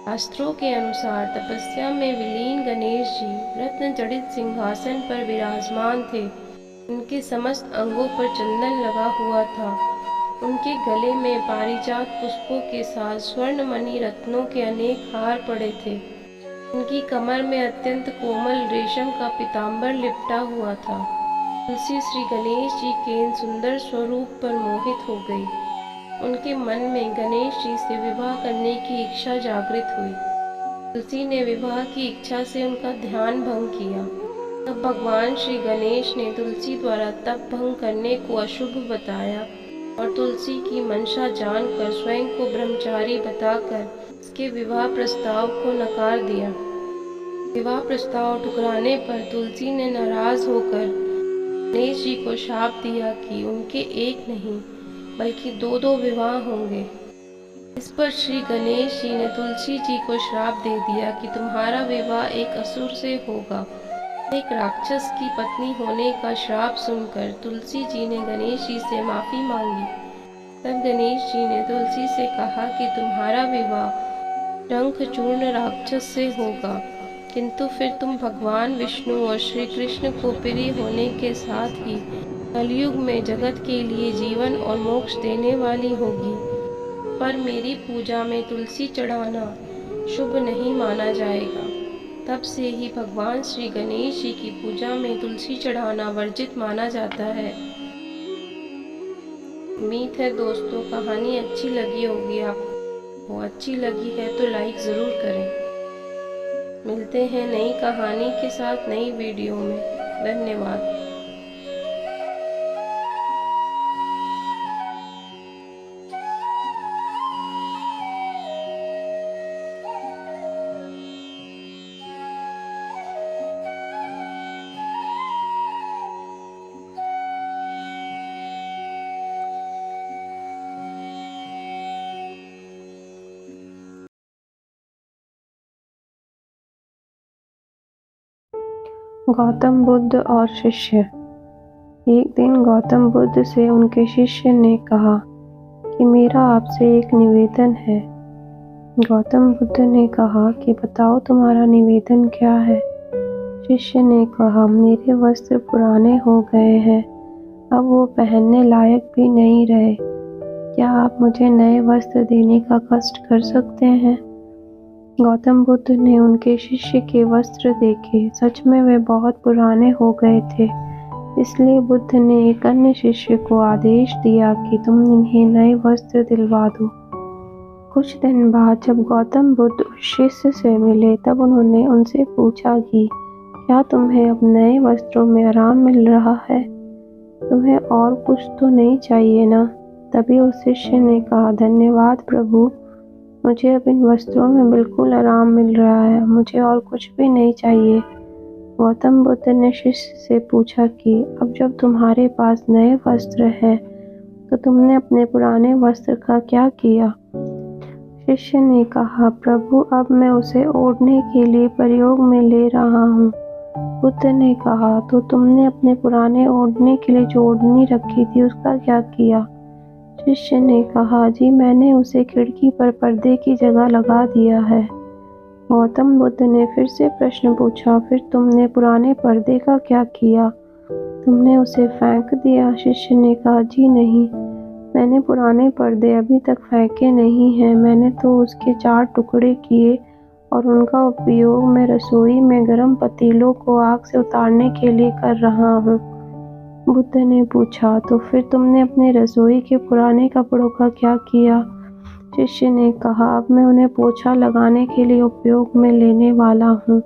शास्त्रों के अनुसार तपस्या में विलीन गणेश जी रत्न जड़ित सिंहासन पर विराजमान थे। उनके समस्त अंगों पर चंदन लगा हुआ था। उनके गले में पारिजात पुष्पों के साथ स्वर्ण मणि रत्नों के अनेक हार पड़े थे। उनकी कमर में अत्यंत कोमल रेशम का पीताम्बर लिपटा हुआ था। तुलसी श्री गणेश जी के इन सुंदर स्वरूप पर मोहित हो गई। उनके मन में गणेश जी से विवाह करने की इच्छा जागृत हुई। तुलसी ने विवाह की इच्छा से उनका ध्यान भंग किया। तब भगवान श्री गणेश ने तुलसी द्वारा तप भंग करने को अशुभ बताया और तुलसी की मंशा जानकर स्वयं को ब्रह्मचारी बताकर उसके विवाह प्रस्ताव को नकार दिया। विवाह प्रस्ताव ठुकराने पर तुलसी ने नाराज होकर गणेश जी को शाप दिया कि उनके एक नहीं बल्कि दो विवाह होंगे। इस पर श्री गणेश जी ने तुलसी जी को श्राप दे दिया कि तुम्हारा विवाह एक असुर से होगा। एक राक्षस की पत्नी होने का श्राप सुनकर तुलसी जी ने गणेश जी से माफी मांगी। तब गणेश जी ने तुलसी से कहा कि तुम्हारा विवाह शंखचूर्ण राक्षस से होगा, किंतु फिर तुम भगवान विष्णु और श्री कृष्ण को प्रिय होने के साथ ही कलयुग में जगत के लिए जीवन और मोक्ष देने वाली होगी। पर मेरी पूजा में तुलसी चढ़ाना शुभ नहीं माना जाएगा। तब से ही भगवान श्री गणेश जी की पूजा में तुलसी चढ़ाना वर्जित माना जाता है। उम्मीद है दोस्तों कहानी अच्छी लगी होगी आपको। अच्छी लगी है तो लाइक ज़रूर करें। मिलते हैं नई कहानी के साथ नई वीडियो में। धन्यवाद। गौतम बुद्ध और शिष्य। एक दिन गौतम बुद्ध से उनके शिष्य ने कहा कि मेरा आपसे एक निवेदन है। गौतम बुद्ध ने कहा कि बताओ तुम्हारा निवेदन क्या है। शिष्य ने कहा मेरे वस्त्र पुराने हो गए हैं, अब वो पहनने लायक भी नहीं रहे। क्या आप मुझे नए वस्त्र देने का कष्ट कर सकते हैं? गौतम बुद्ध ने उनके शिष्य के वस्त्र देखे, सच में वे बहुत पुराने हो गए थे। इसलिए बुद्ध ने एक अन्य शिष्य को आदेश दिया कि तुम इन्हें नए वस्त्र दिलवा दो। कुछ दिन बाद जब गौतम बुद्ध उस शिष्य से मिले तब उन्होंने उनसे पूछा कि क्या तुम्हें अब नए वस्त्रों में आराम मिल रहा है? तुम्हें और कुछ तो नहीं चाहिए ना? तभी उस शिष्य ने कहा धन्यवाद प्रभु, मुझे अब इन वस्त्रों में बिल्कुल आराम मिल रहा है, मुझे और कुछ भी नहीं चाहिए। गौतम बुद्ध ने शिष्य से पूछा कि अब जब तुम्हारे पास नए वस्त्र हैं तो तुमने अपने पुराने वस्त्र का क्या किया? शिष्य ने कहा प्रभु, अब मैं उसे ओढ़ने के लिए प्रयोग में ले रहा हूँ। बुद्ध ने कहा तो तुमने अपने पुराने ओढ़ने के लिए जो ओढ़नी रखी थी उसका क्या किया? शिष्य ने कहा जी मैंने उसे खिड़की पर पर्दे की जगह लगा दिया है। गौतम बुद्ध ने फिर से प्रश्न पूछा फिर तुमने पुराने पर्दे का क्या किया? तुमने उसे फेंक दिया? शिष्य ने कहा जी नहीं, मैंने पुराने पर्दे अभी तक फेंके नहीं हैं, मैंने तो उसके 4 टुकड़े किए और उनका उपयोग मैं रसोई में गर्म पतीलों को आग से उतारने के लिए कर रहा हूँ। बुद्ध ने पूछा तो फिर तुमने अपने रसोई के पुराने कपड़ों का क्या किया? शिष्य ने कहा अब मैं उन्हें पोछा लगाने के लिए उपयोग में लेने वाला हूँ।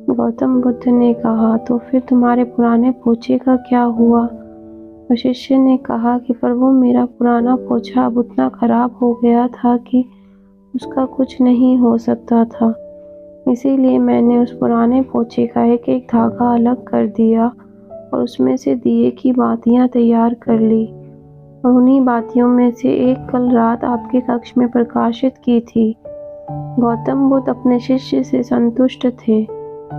गौतम बुद्ध ने कहा तो फिर तुम्हारे पुराने पोछे का क्या हुआ? तो शिष्य ने कहा कि प्रभु मेरा पुराना पोछा अब उतना खराब हो गया था कि उसका कुछ नहीं हो सकता था, इसीलिए मैंने उस पुराने पोछे का एक एक धागा अलग कर दिया और उसमें से दिए की बातियां तैयार कर ली और उन्हीं बातियों में से एक कल रात आपके कक्ष में प्रकाशित की थी। गौतम बुद्ध अपने शिष्य से संतुष्ट थे।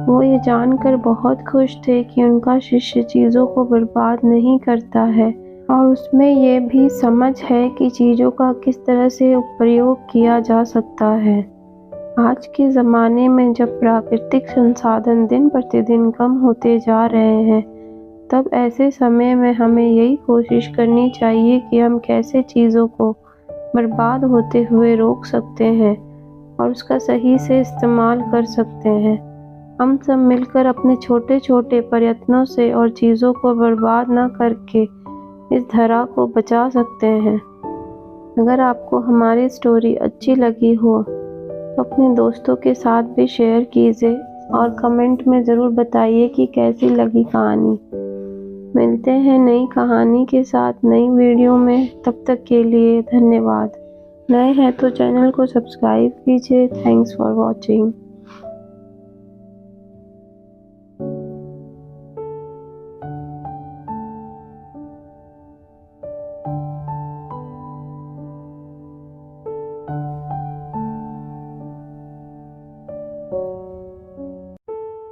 वो ये जानकर बहुत खुश थे कि उनका शिष्य चीज़ों को बर्बाद नहीं करता है और उसमें ये भी समझ है कि चीज़ों का किस तरह से प्रयोग किया जा सकता है। आज के ज़माने में जब प्राकृतिक संसाधन दिन प्रतिदिन कम होते जा रहे हैं तब ऐसे समय में हमें यही कोशिश करनी चाहिए कि हम कैसे चीज़ों को बर्बाद होते हुए रोक सकते हैं और उसका सही से इस्तेमाल कर सकते हैं। हम सब मिलकर अपने छोटे छोटे प्रयत्नों से और चीज़ों को बर्बाद न करके इस धरा को बचा सकते हैं। अगर आपको हमारी स्टोरी अच्छी लगी हो तो अपने दोस्तों के साथ भी शेयर कीजिए और कमेंट में ज़रूर बताइए कि कैसी लगी कहानी। मिलते हैं नई कहानी के साथ नई वीडियो में, तब तक के लिए धन्यवाद। नए हैं तो चैनल को सब्सक्राइब कीजिए। Thanks for watching.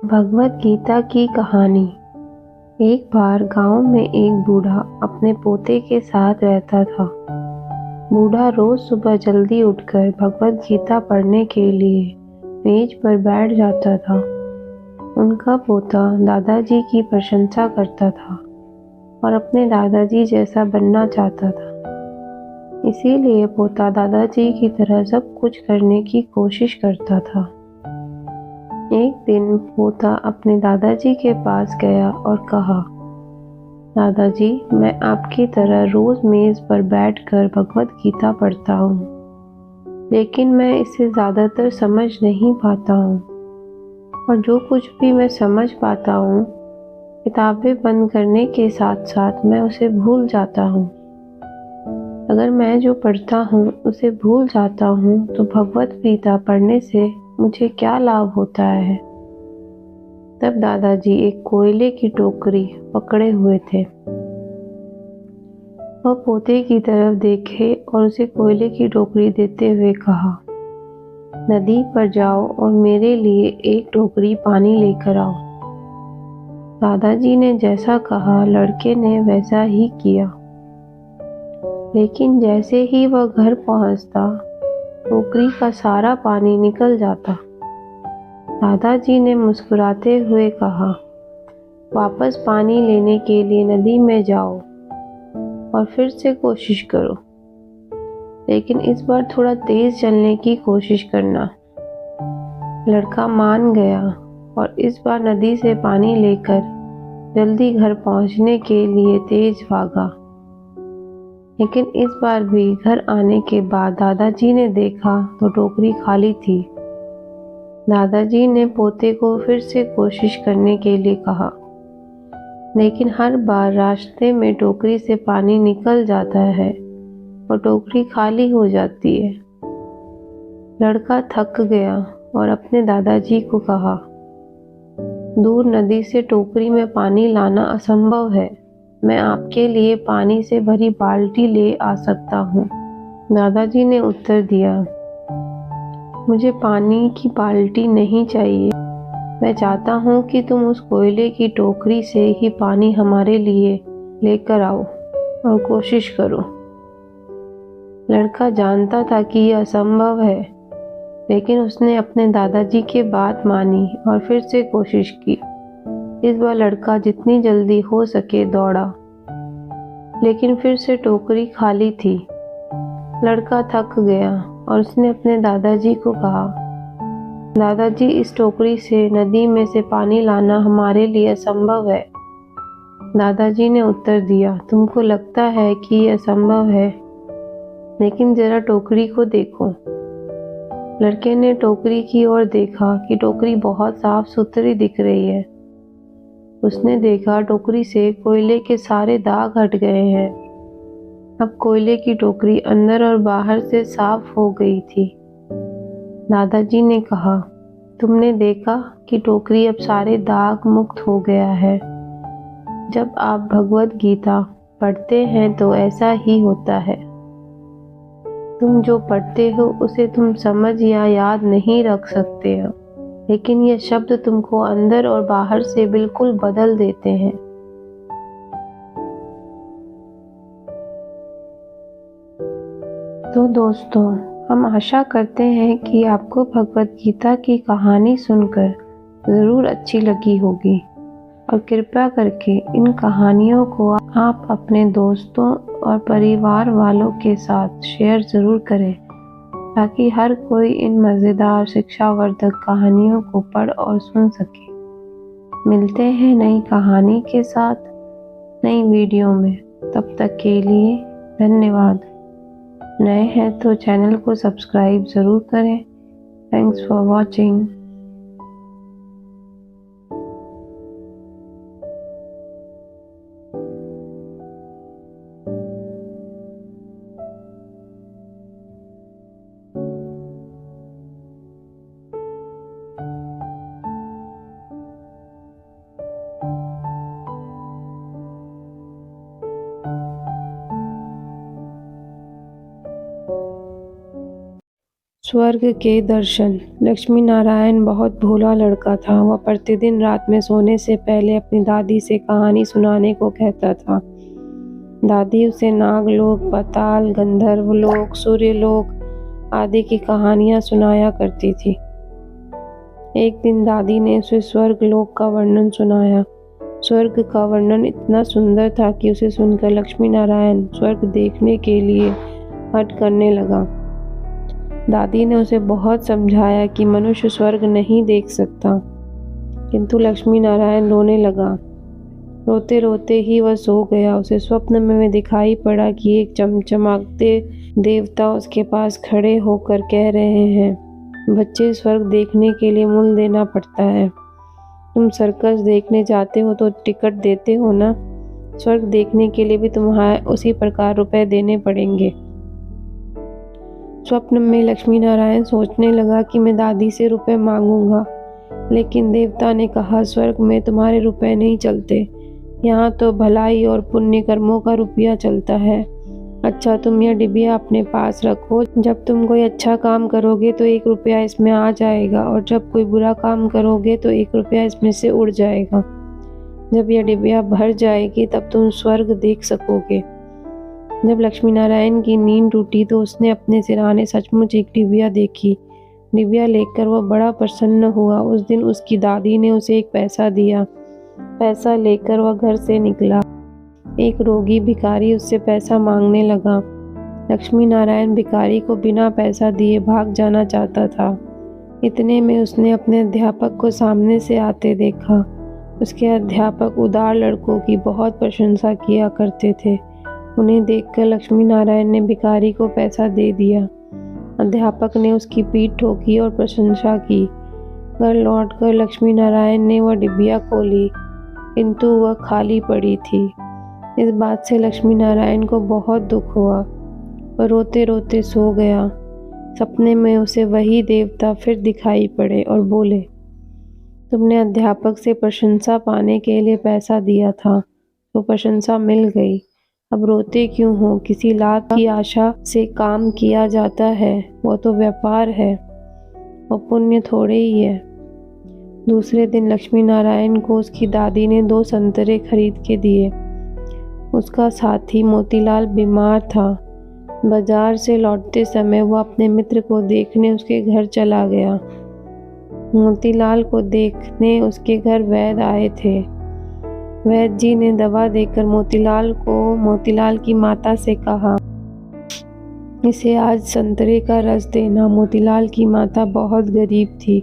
Bhagavad Gita की कहानी। एक बार गांव में एक बूढ़ा अपने पोते के साथ रहता था। बूढ़ा रोज सुबह जल्दी उठकर भगवत गीता पढ़ने के लिए मेज पर बैठ जाता था। उनका पोता दादाजी की प्रशंसा करता था और अपने दादाजी जैसा बनना चाहता था। इसीलिए पोता दादाजी की तरह सब कुछ करने की कोशिश करता था। एक दिन पोता अपने दादाजी के पास गया और कहा, दादाजी, मैं आपकी तरह रोज मेज पर बैठकर भगवत गीता पढ़ता हूँ, लेकिन मैं इसे ज़्यादातर समझ नहीं पाता हूँ और जो कुछ भी मैं समझ पाता हूँ किताबें बंद करने के साथ साथ मैं उसे भूल जाता हूँ। अगर मैं जो पढ़ता हूँ उसे भूल जाता हूँ तो भगवत गीता पढ़ने से मुझे क्या लाभ होता है? तब दादाजी एक कोयले की टोकरी पकड़े हुए थे। वह पोते की तरफ देखे और उसे कोयले की टोकरी देते हुए कहा, नदी पर जाओ और मेरे लिए एक टोकरी पानी लेकर आओ। दादाजी ने जैसा कहा लड़के ने वैसा ही किया, लेकिन जैसे ही वह घर पहुंचता टोकरी का सारा पानी निकल जाता। दादाजी ने मुस्कुराते हुए कहा, वापस पानी लेने के लिए नदी में जाओ और फिर से कोशिश करो, लेकिन इस बार थोड़ा तेज चलने की कोशिश करना। लड़का मान गया और इस बार नदी से पानी लेकर जल्दी घर पहुंचने के लिए तेज भागा। लेकिन इस बार भी घर आने के बाद दादाजी ने देखा तो टोकरी खाली थी। दादाजी ने पोते को फिर से कोशिश करने के लिए कहा, लेकिन हर बार रास्ते में टोकरी से पानी निकल जाता है और टोकरी खाली हो जाती है। लड़का थक गया और अपने दादाजी को कहा, दूर नदी से टोकरी में पानी लाना असंभव है। मैं आपके लिए पानी से भरी बाल्टी ले आ सकता हूँ। दादाजी ने उत्तर दिया, मुझे पानी की बाल्टी नहीं चाहिए। मैं चाहता हूँ कि तुम उस कोयले की टोकरी से ही पानी हमारे लिए लेकर आओ और कोशिश करो। लड़का जानता था कि यह असंभव है, लेकिन उसने अपने दादाजी की बात मानी और फिर से कोशिश की। इस बार लड़का जितनी जल्दी हो सके दौड़ा, लेकिन फिर से टोकरी खाली थी। लड़का थक गया और उसने अपने दादाजी को कहा, दादाजी इस टोकरी से नदी में से पानी लाना हमारे लिए असंभव है। दादाजी ने उत्तर दिया, तुमको लगता है कि यह असंभव है, लेकिन जरा टोकरी को देखो। लड़के ने टोकरी की ओर देखा कि टोकरी बहुत साफ सुथरी दिख रही है। उसने देखा टोकरी से कोयले के सारे दाग हट गए हैं। अब कोयले की टोकरी अंदर और बाहर से साफ हो गई थी। दादाजी ने कहा, तुमने देखा कि टोकरी अब सारे दाग मुक्त हो गया है। जब आप भगवद गीता पढ़ते हैं तो ऐसा ही होता है। तुम जो पढ़ते हो उसे तुम समझ या याद नहीं रख सकते हो, लेकिन ये शब्द तुमको अंदर और बाहर से बिल्कुल बदल देते हैं। तो दोस्तों, हम आशा करते हैं कि आपको भगवद गीता की कहानी सुनकर ज़रूर अच्छी लगी होगी, और कृपया करके इन कहानियों को आप अपने दोस्तों और परिवार वालों के साथ शेयर ज़रूर करें, ताकि हर कोई इन मज़ेदार शिक्षावर्धक कहानियों को पढ़ और सुन सके। मिलते हैं नई कहानी के साथ नई वीडियो में। तब तक के लिए धन्यवाद। नए हैं तो चैनल को सब्सक्राइब ज़रूर करें। Thanks for watching. स्वर्ग के दर्शन। लक्ष्मी नारायण बहुत भोला लड़का था। वह प्रतिदिन रात में सोने से पहले अपनी दादी से कहानी सुनाने को कहता था। दादी उसे नागलोक, पाताल, गंधर्वलोक, सूर्यलोक आदि की कहानियां सुनाया करती थी। एक दिन दादी ने उसे स्वर्ग लोक का वर्णन सुनाया। स्वर्ग का वर्णन इतना सुंदर था कि उसे सुनकर लक्ष्मी नारायण स्वर्ग देखने के लिए हट करने लगा। दादी ने उसे बहुत समझाया कि मनुष्य स्वर्ग नहीं देख सकता, किंतु लक्ष्मी नारायण रोने लगा। रोते रोते ही वह सो गया। उसे स्वप्न में दिखाई पड़ा कि एक चमचमाते देवता उसके पास खड़े होकर कह रहे हैं, बच्चे, स्वर्ग देखने के लिए मूल्य देना पड़ता है। तुम सर्कस देखने जाते हो तो टिकट देते हो ना, स्वर्ग देखने के लिए भी तुम्हें उसी प्रकार रुपए देने पड़ेंगे। स्वप्न में लक्ष्मी नारायण सोचने लगा कि मैं दादी से रुपए मांगूंगा, लेकिन देवता ने कहा, स्वर्ग में तुम्हारे रुपए नहीं चलते, यहाँ तो भलाई और पुण्य कर्मों का रुपया चलता है। अच्छा, तुम यह डिबिया अपने पास रखो। जब तुम कोई अच्छा काम करोगे तो 1 रुपया इसमें आ जाएगा, और जब कोई बुरा काम करोगे तो 1 रुपया इसमें से उड़ जाएगा। जब यह डिबिया भर जाएगी तब तुम स्वर्ग देख सकोगे। जब लक्ष्मी नारायण की नींद टूटी तो उसने अपने सिरहाने सचमुच एक डिबिया देखी। डिबिया लेकर वह बड़ा प्रसन्न हुआ। उस दिन उसकी दादी ने उसे एक पैसा दिया। पैसा लेकर वह घर से निकला। एक रोगी भिखारी उससे पैसा मांगने लगा। लक्ष्मी नारायण भिखारी को बिना पैसा दिए भाग जाना चाहता था। इतने में उसने अपने अध्यापक को सामने से आते देखा। उसके अध्यापक उदार लड़कों की बहुत प्रशंसा किया करते थे। उन्हें देखकर लक्ष्मी नारायण ने भिखारी को पैसा दे दिया। अध्यापक ने उसकी पीठ ठोकी और प्रशंसा की। घर लौटकर लक्ष्मी नारायण ने वह डिबिया खोली, किंतु वह खाली पड़ी थी। इस बात से लक्ष्मी नारायण को बहुत दुख हुआ। वह रोते रोते सो गया। सपने में उसे वही देवता फिर दिखाई पड़े और बोले, तुमने अध्यापक से प्रशंसा पाने के लिए पैसा दिया था, तो प्रशंसा मिल गई। अब रोते क्यों हो? किसी लाभ की आशा से काम किया जाता है, वो तो व्यापार है और पुण्य थोड़े ही है। दूसरे दिन लक्ष्मी नारायण को उसकी दादी ने 2 संतरे खरीद के दिए। उसका साथी मोतीलाल बीमार था। बाजार से लौटते समय वह अपने मित्र को देखने उसके घर चला गया। मोतीलाल को देखने उसके घर वैद्य आए थे। वैद्य जी ने दवा देकर मोतीलाल की माता से कहा, इसे आज संतरे का रस देना। मोतीलाल की माता बहुत गरीब थी।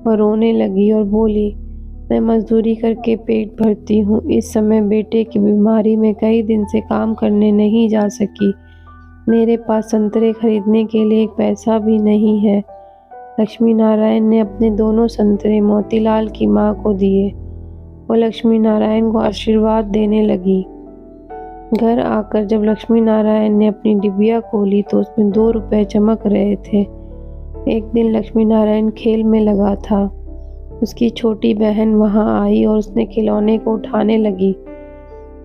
वह रोने लगी और बोली, मैं मजदूरी करके पेट भरती हूँ। इस समय बेटे की बीमारी में कई दिन से काम करने नहीं जा सकी। मेरे पास संतरे खरीदने के लिए एक पैसा भी नहीं है। लक्ष्मी नारायण ने अपने दोनों संतरे मोतीलाल की माँ को दिए। वो लक्ष्मी नारायण को आशीर्वाद देने लगी। घर आकर जब लक्ष्मी नारायण ने अपनी डिबिया खोली तो उसमें 2 रुपए चमक रहे थे। एक दिन लक्ष्मी नारायण खेल में लगा था। उसकी छोटी बहन वहां आई और उसने खिलौने को उठाने लगी।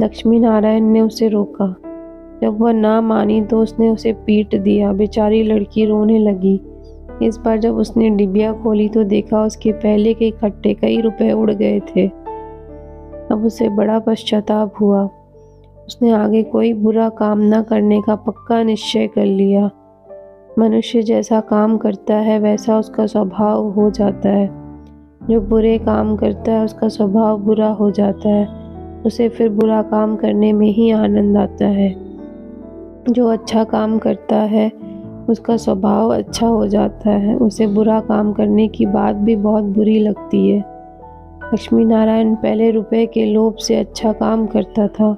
लक्ष्मी नारायण ने उसे रोका। जब वह ना मानी तो उसने उसे पीट दिया। बेचारी लड़की रोने लगी। इस बार जब उसने डिबिया खोली तो देखा उसके पहले के इकट्ठे कई रुपए उड़ गए थे। अब उसे बड़ा पश्चाताप हुआ। उसने आगे कोई बुरा काम न करने का पक्का निश्चय कर लिया। मनुष्य जैसा काम करता है वैसा उसका स्वभाव हो जाता है। जो बुरे काम करता है उसका स्वभाव बुरा हो जाता है। उसे फिर बुरा काम करने में ही आनंद आता है। जो अच्छा काम करता है उसका स्वभाव अच्छा हो जाता है। उसे बुरा काम करने की बात भी बहुत बुरी लगती है। लक्ष्मी नारायण पहले रुपए के लोभ से अच्छा काम करता था।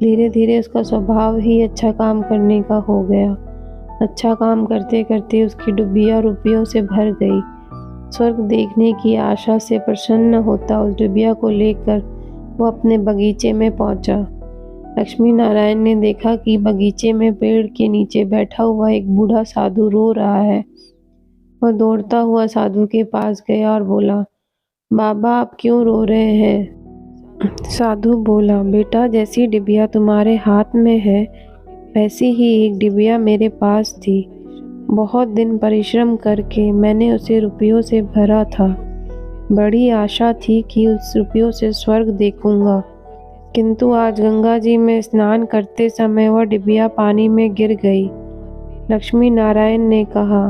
धीरे धीरे उसका स्वभाव ही अच्छा काम करने का हो गया। अच्छा काम करते करते उसकी डिबिया रुपयों से भर गई। स्वर्ग देखने की आशा से प्रसन्न होता उस डिबिया को लेकर वो अपने बगीचे में पहुंचा। लक्ष्मी नारायण ने देखा कि बगीचे में पेड़ के नीचे बैठा हुआ एक बूढ़ा साधु रो रहा है। वह दौड़ता हुआ साधु के पास गया और बोला, बाबा आप क्यों रो रहे हैं? साधु बोला, बेटा जैसी डिबिया तुम्हारे हाथ में है वैसी ही एक डिबिया मेरे पास थी। बहुत दिन परिश्रम करके मैंने उसे रुपयों से भरा था। बड़ी आशा थी कि उस रुपयों से स्वर्ग देखूंगा, किंतु आज गंगा जी में स्नान करते समय वह डिबिया पानी में गिर गई। लक्ष्मी नारायण ने कहा,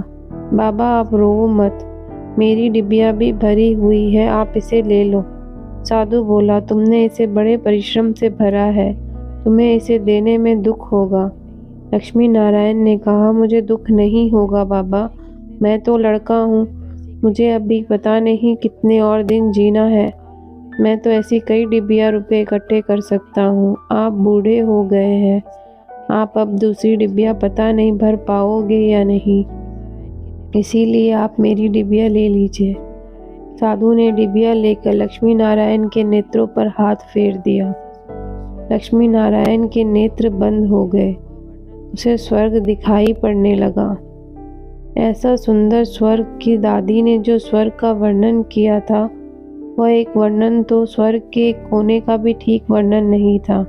बाबा आप रो मत, मेरी डिबिया भी भरी हुई है, आप इसे ले लो। साधु बोला, तुमने इसे बड़े परिश्रम से भरा है, तुम्हें इसे देने में दुख होगा। लक्ष्मी नारायण ने कहा, मुझे दुख नहीं होगा बाबा, मैं तो लड़का हूँ, मुझे अभी पता नहीं कितने और दिन जीना है। मैं तो ऐसी कई डिबिया रुपए इकट्ठे कर सकता हूँ। आप बूढ़े हो गए हैं, आप अब दूसरी डिबिया पता नहीं भर पाओगे या नहीं, इसीलिए आप मेरी डिबिया ले लीजिए। साधु ने डिबिया लेकर लक्ष्मी नारायण के नेत्रों पर हाथ फेर दिया। लक्ष्मी नारायण के नेत्र बंद हो गए। उसे स्वर्ग दिखाई पड़ने लगा। ऐसा सुंदर स्वर्ग कि दादी ने जो स्वर्ग का वर्णन किया था वह एक वर्णन तो स्वर्ग के एक कोने का भी ठीक वर्णन नहीं था।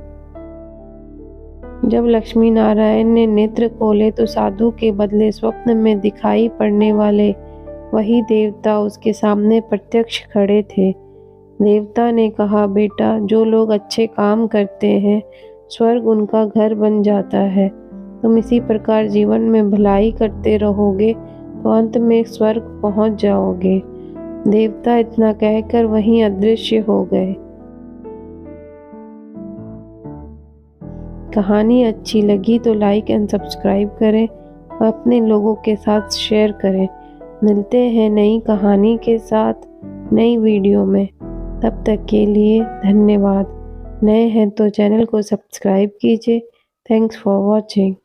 जब लक्ष्मी नारायण ने नेत्र खोले तो साधु के बदले स्वप्न में दिखाई पड़ने वाले वही देवता उसके सामने प्रत्यक्ष खड़े थे। देवता ने कहा, बेटा, जो लोग अच्छे काम करते हैं, स्वर्ग उनका घर बन जाता है। तुम इसी प्रकार जीवन में भलाई करते रहोगे तो अंत में स्वर्ग पहुंच जाओगे। देवता इतना कहकर वहीं अदृश्य हो गए। कहानी अच्छी लगी तो लाइक एंड सब्सक्राइब करें और अपने लोगों के साथ शेयर करें। मिलते हैं नई कहानी के साथ नई वीडियो में। तब तक के लिए धन्यवाद। नए हैं तो चैनल को सब्सक्राइब कीजिए। Thanks for watching.